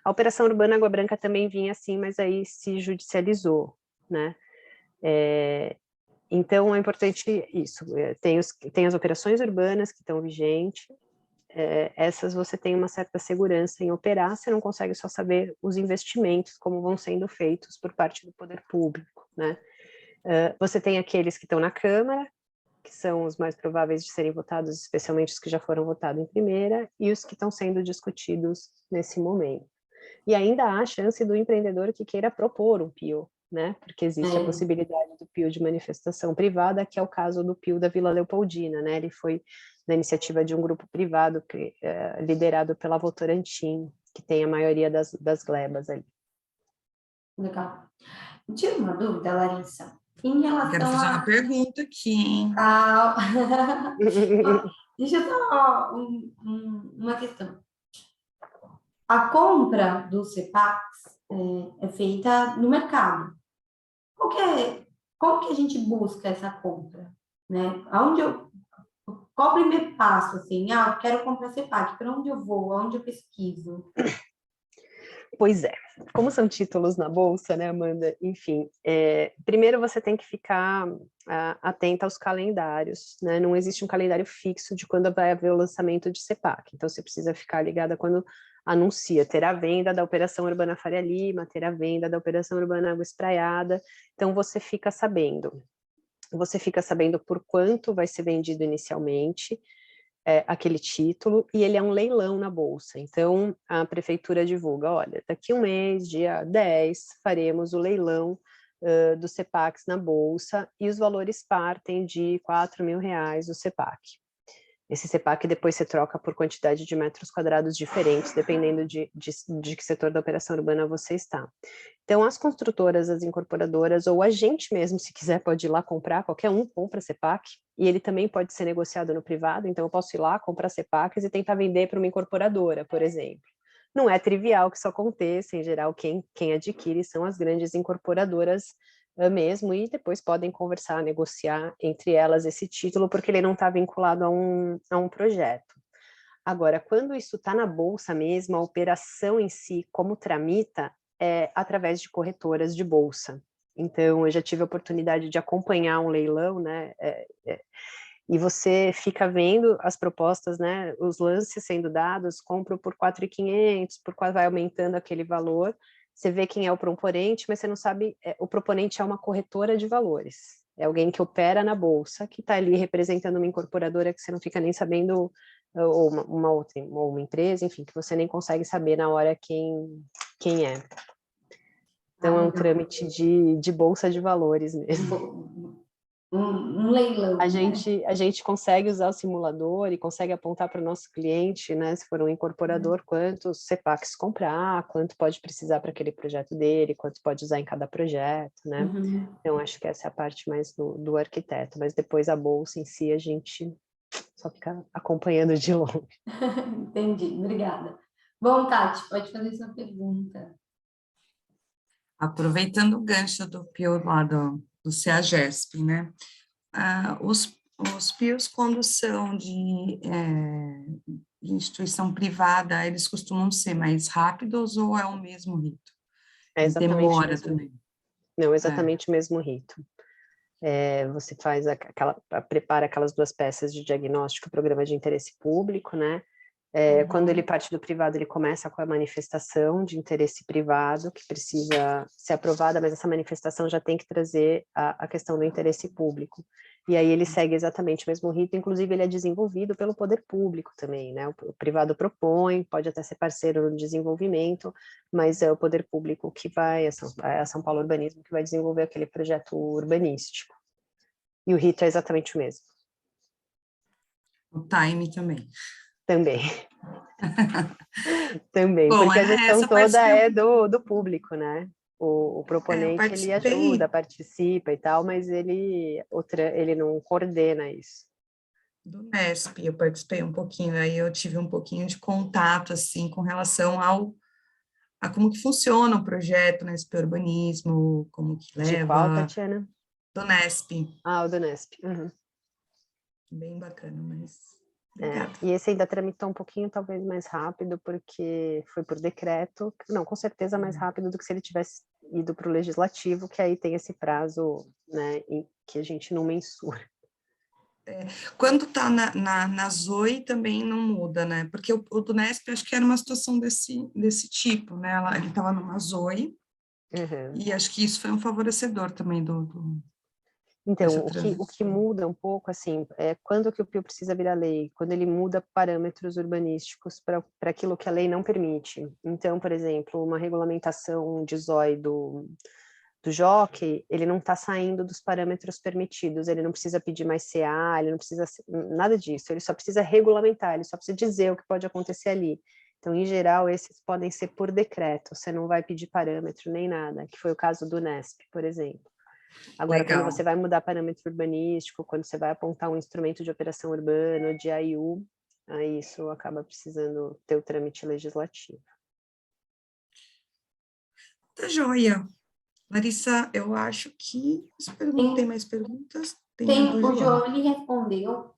[SPEAKER 4] A Operação Urbana Água Branca também vinha assim, mas aí se judicializou, né? Então, é importante isso, tem as operações urbanas que estão vigentes, essas você tem uma certa segurança em operar, você não consegue só saber os investimentos, como vão sendo feitos por parte do poder público, né? Você tem aqueles que estão na Câmara, que são os mais prováveis de serem votados, especialmente os que já foram votados em primeira, e os que estão sendo discutidos nesse momento. E ainda há a chance do empreendedor que queira propor um PIO, né? Porque existe a possibilidade do PIO de manifestação privada, que é o caso do PIO da Vila Leopoldina, né? Ele foi na iniciativa de um grupo privado liderado pela Votorantim, que tem a maioria das glebas ali.
[SPEAKER 2] Legal. Eu tiro uma dúvida, Larissa, em relação
[SPEAKER 1] Quero fazer uma pergunta aqui, hein?
[SPEAKER 2] Deixa eu só uma questão. A compra dos CEPACs é feita no mercado. Como que a gente busca essa compra? Né? Qual o primeiro passo? Assim, eu quero comprar CEPAC, para onde eu vou? Aonde eu pesquiso?
[SPEAKER 4] Pois é, como são títulos na Bolsa, né, Amanda? Enfim, primeiro você tem que ficar atenta aos calendários, né? Não existe um calendário fixo de quando vai haver o lançamento de CEPAC, então você precisa ficar ligada quando anuncia, ter a venda da Operação Urbana Faria Lima, ter a venda da Operação Urbana Água Espraiada, então você fica sabendo por quanto vai ser vendido inicialmente, aquele título, e ele é um leilão na Bolsa. Então, a prefeitura divulga, olha, daqui um mês, dia 10, faremos o leilão dos CEPACs na Bolsa, e os valores partem de R$4.000 o CEPAC. Esse CEPAC depois se troca por quantidade de metros quadrados diferentes, dependendo de que setor da operação urbana você está. Então, as construtoras, as incorporadoras, ou a gente mesmo, se quiser, pode ir lá comprar, qualquer um compra CEPAC, e ele também pode ser negociado no privado, então eu posso ir lá, comprar CEPACs e tentar vender para uma incorporadora, por exemplo. Não é trivial que isso aconteça, em geral, quem adquire são as grandes incorporadoras mesmo, e depois podem conversar, negociar entre elas esse título, porque ele não está vinculado a um projeto. Agora, quando isso está na Bolsa mesmo, a operação em si, como tramita, é através de corretoras de Bolsa. Então, eu já tive a oportunidade de acompanhar um leilão, né, e você fica vendo as propostas, né, os lances sendo dados, compro por 4.500, por quase vai aumentando aquele valor, você vê quem é o proponente, mas você não sabe, o proponente é uma corretora de valores, é alguém que opera na Bolsa, que está ali representando uma incorporadora que você não fica nem sabendo, ou uma empresa, enfim, que você nem consegue saber na hora quem é. Então, é um trâmite de Bolsa de Valores mesmo.
[SPEAKER 2] Um leilão.
[SPEAKER 4] A gente consegue usar o simulador e consegue apontar para o nosso cliente, né, se for um incorporador, quantos CEPACs comprar, quanto pode precisar para aquele projeto dele, quanto pode usar em cada projeto, né? Então, acho que essa é a parte mais do arquiteto, mas depois a Bolsa em si, a gente só fica acompanhando de longe.
[SPEAKER 2] Entendi, obrigada. Bom, Tati, pode fazer sua pergunta.
[SPEAKER 1] Aproveitando o gancho do PIO lá do CEAGESP, né? Os PIOs, quando são de instituição privada, eles costumam ser mais rápidos ou é o mesmo rito?
[SPEAKER 4] É exatamente
[SPEAKER 1] demora
[SPEAKER 4] o mesmo
[SPEAKER 1] também.
[SPEAKER 4] rito. Não, exatamente o mesmo rito. Você faz prepara aquelas 2 peças de diagnóstico, programa de interesse público, né? Quando ele parte do privado, ele começa com a manifestação de interesse privado, que precisa ser aprovada, mas essa manifestação já tem que trazer a questão do interesse público. E aí ele segue exatamente o mesmo rito, inclusive ele é desenvolvido pelo poder público também, né? O privado propõe, pode até ser parceiro no desenvolvimento, mas é o poder público que vai, a São Paulo Urbanismo, que vai desenvolver aquele projeto urbanístico. E o rito é exatamente o mesmo.
[SPEAKER 1] O time também.
[SPEAKER 4] Também. Também,
[SPEAKER 1] Bom,
[SPEAKER 4] porque a gestão toda
[SPEAKER 1] participei...
[SPEAKER 4] é do público, né? O proponente, ele ajuda, participa e tal, mas ele não coordena isso.
[SPEAKER 1] Do Nesp, eu participei um pouquinho, aí eu tive um pouquinho de contato, assim, com relação a como que funciona o projeto Nesp Urbanismo, como que leva...
[SPEAKER 4] De qual, Tatiana?
[SPEAKER 1] Do Nesp.
[SPEAKER 4] Ah, o do Nesp. Uhum.
[SPEAKER 1] Bem bacana, mas... Obrigada.
[SPEAKER 4] E esse ainda tramitou um pouquinho, talvez, mais rápido, porque foi por decreto, não, com certeza mais rápido do que se ele tivesse ido para o legislativo, que aí tem esse prazo, né, que a gente não mensura.
[SPEAKER 1] Quando está na ZOI também não muda, né? Porque o do Nesp, acho que era uma situação desse tipo, né? Ele estava numa ZOI, e acho que isso foi um favorecedor também
[SPEAKER 4] Então,
[SPEAKER 1] essa
[SPEAKER 4] o que
[SPEAKER 1] transição?
[SPEAKER 4] muda um pouco, assim, é quando que o PIO precisa virar lei? Quando ele muda parâmetros urbanísticos para aquilo que a lei não permite. Então, por exemplo, uma regulamentação de zóio do Jockey, ele não está saindo dos parâmetros permitidos, ele não precisa pedir mais CA, ele não precisa nada disso, ele só precisa regulamentar, ele só precisa dizer o que pode acontecer ali. Então, em geral, esses podem ser por decreto, você não vai pedir parâmetro nem nada, que foi o caso do Nesp, por exemplo. Agora, quando
[SPEAKER 1] Legal.
[SPEAKER 4] você vai mudar parâmetro urbanístico, quando você vai apontar um instrumento de operação urbana, de AIU, aí isso acaba precisando ter o trâmite legislativo.
[SPEAKER 1] Tá joia. Larissa, eu acho que tem mais perguntas? Tem a do
[SPEAKER 2] O
[SPEAKER 1] João.
[SPEAKER 2] João, ele respondeu,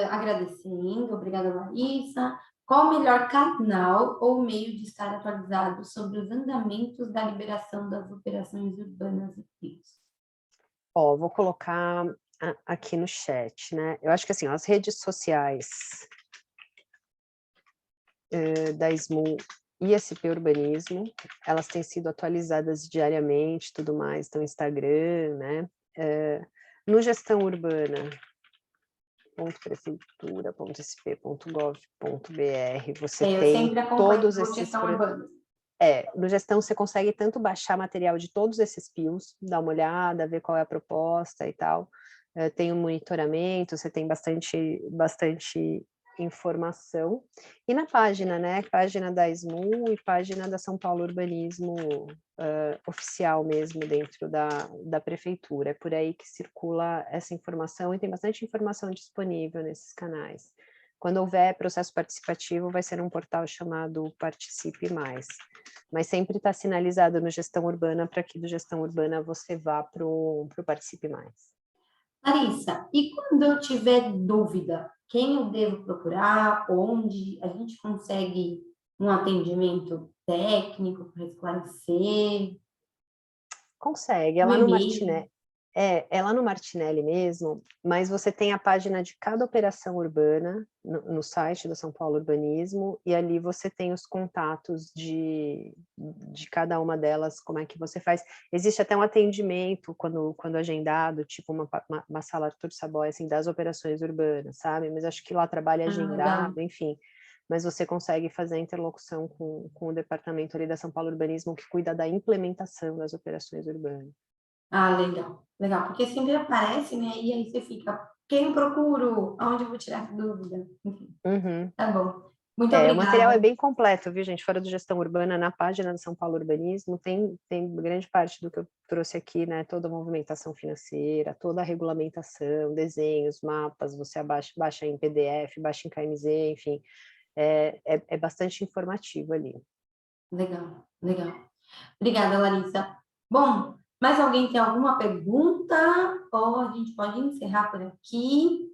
[SPEAKER 2] agradecendo, obrigada, Larissa. Qual o melhor canal ou meio de estar atualizado sobre os andamentos da liberação das operações urbanas e PIOs?
[SPEAKER 4] Ó, vou colocar aqui no chat, né? Eu acho que assim, ó, as redes sociais da SMU e SP Urbanismo, elas têm sido atualizadas diariamente, tudo mais, então Instagram, né? No Gestão Urbana, .prefeitura.sp.gov.br, você
[SPEAKER 2] Eu
[SPEAKER 4] tem
[SPEAKER 2] sempre acompanho
[SPEAKER 4] todos
[SPEAKER 2] a
[SPEAKER 4] esses...
[SPEAKER 2] gestão urbana.
[SPEAKER 4] No Gestão você consegue tanto baixar material de todos esses PIOs, dar uma olhada, ver qual é a proposta e tal, tem um monitoramento, você tem bastante informação, e na página, né, página da SMU e página da São Paulo Urbanismo oficial mesmo, dentro da prefeitura, é por aí que circula essa informação, e tem bastante informação disponível nesses canais. Quando houver processo participativo, vai ser um portal chamado Participe Mais, mas sempre está sinalizado no Gestão Urbana, para que do Gestão Urbana você vá para o Participe Mais.
[SPEAKER 2] Larissa, e quando eu tiver dúvida, quem eu devo procurar? Onde a gente consegue um atendimento técnico para esclarecer?
[SPEAKER 4] Consegue, é
[SPEAKER 2] Um
[SPEAKER 4] lá no
[SPEAKER 2] e-mail?
[SPEAKER 4] Martinelli. É lá no Martinelli mesmo, mas você tem a página de cada operação urbana no site do São Paulo Urbanismo, e ali você tem os contatos de cada uma delas, como é que você faz. Existe até um atendimento quando agendado, tipo uma sala Arthur Saboia, assim, das operações urbanas, sabe? Mas acho que lá trabalha agendado, enfim. Mas você consegue fazer a interlocução com o departamento ali da São Paulo Urbanismo, que cuida da implementação das operações urbanas.
[SPEAKER 2] Ah, legal, legal, porque sempre aparece, né? E aí você fica, quem eu procuro? Aonde eu vou tirar essa dúvida? Enfim, tá bom. Muito
[SPEAKER 4] O material é
[SPEAKER 2] obrigada.
[SPEAKER 4] bem completo, viu, gente? Fora do Gestão Urbana, na página do São Paulo Urbanismo, tem grande parte do que eu trouxe aqui, né? Toda a movimentação financeira, toda a regulamentação, desenhos, mapas, você baixa em PDF, baixa em KMZ, enfim, é bastante informativo ali.
[SPEAKER 2] Legal, legal. Obrigada, Larissa. Bom, mais alguém tem alguma pergunta? Ou a gente pode encerrar por aqui?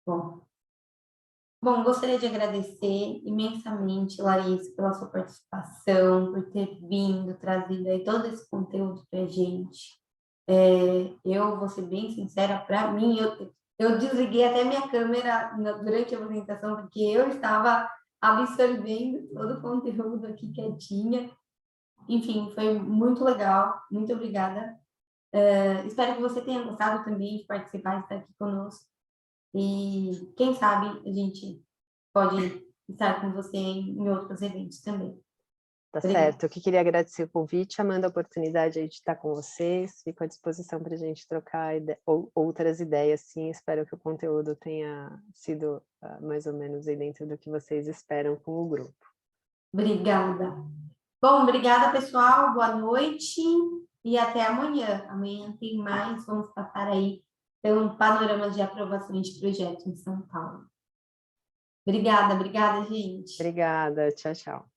[SPEAKER 2] Bom, gostaria de agradecer imensamente, Larissa, pela sua participação, por ter vindo, trazido aí todo esse conteúdo para a gente. Eu vou ser bem sincera, para mim, eu desliguei até minha câmera durante a apresentação, porque eu estava absorvendo todo o conteúdo aqui quietinha. Enfim, foi muito legal, muito obrigada. Espero que você tenha gostado também de participar e estar aqui conosco. E quem sabe a gente pode estar com você em outros eventos também.
[SPEAKER 4] Tá
[SPEAKER 2] Obrigada.
[SPEAKER 4] certo, eu que queria agradecer o convite, Amanda, a oportunidade aí de estar com vocês, fico à disposição para a gente trocar outras ideias, sim, espero que o conteúdo tenha sido mais ou menos aí dentro do que vocês esperam com o grupo.
[SPEAKER 2] Obrigada. Bom, obrigada, pessoal, boa noite e até amanhã. Amanhã tem mais, vamos passar aí pelo panorama de aprovações de projetos em São Paulo. Obrigada, gente.
[SPEAKER 4] Obrigada, tchau, tchau.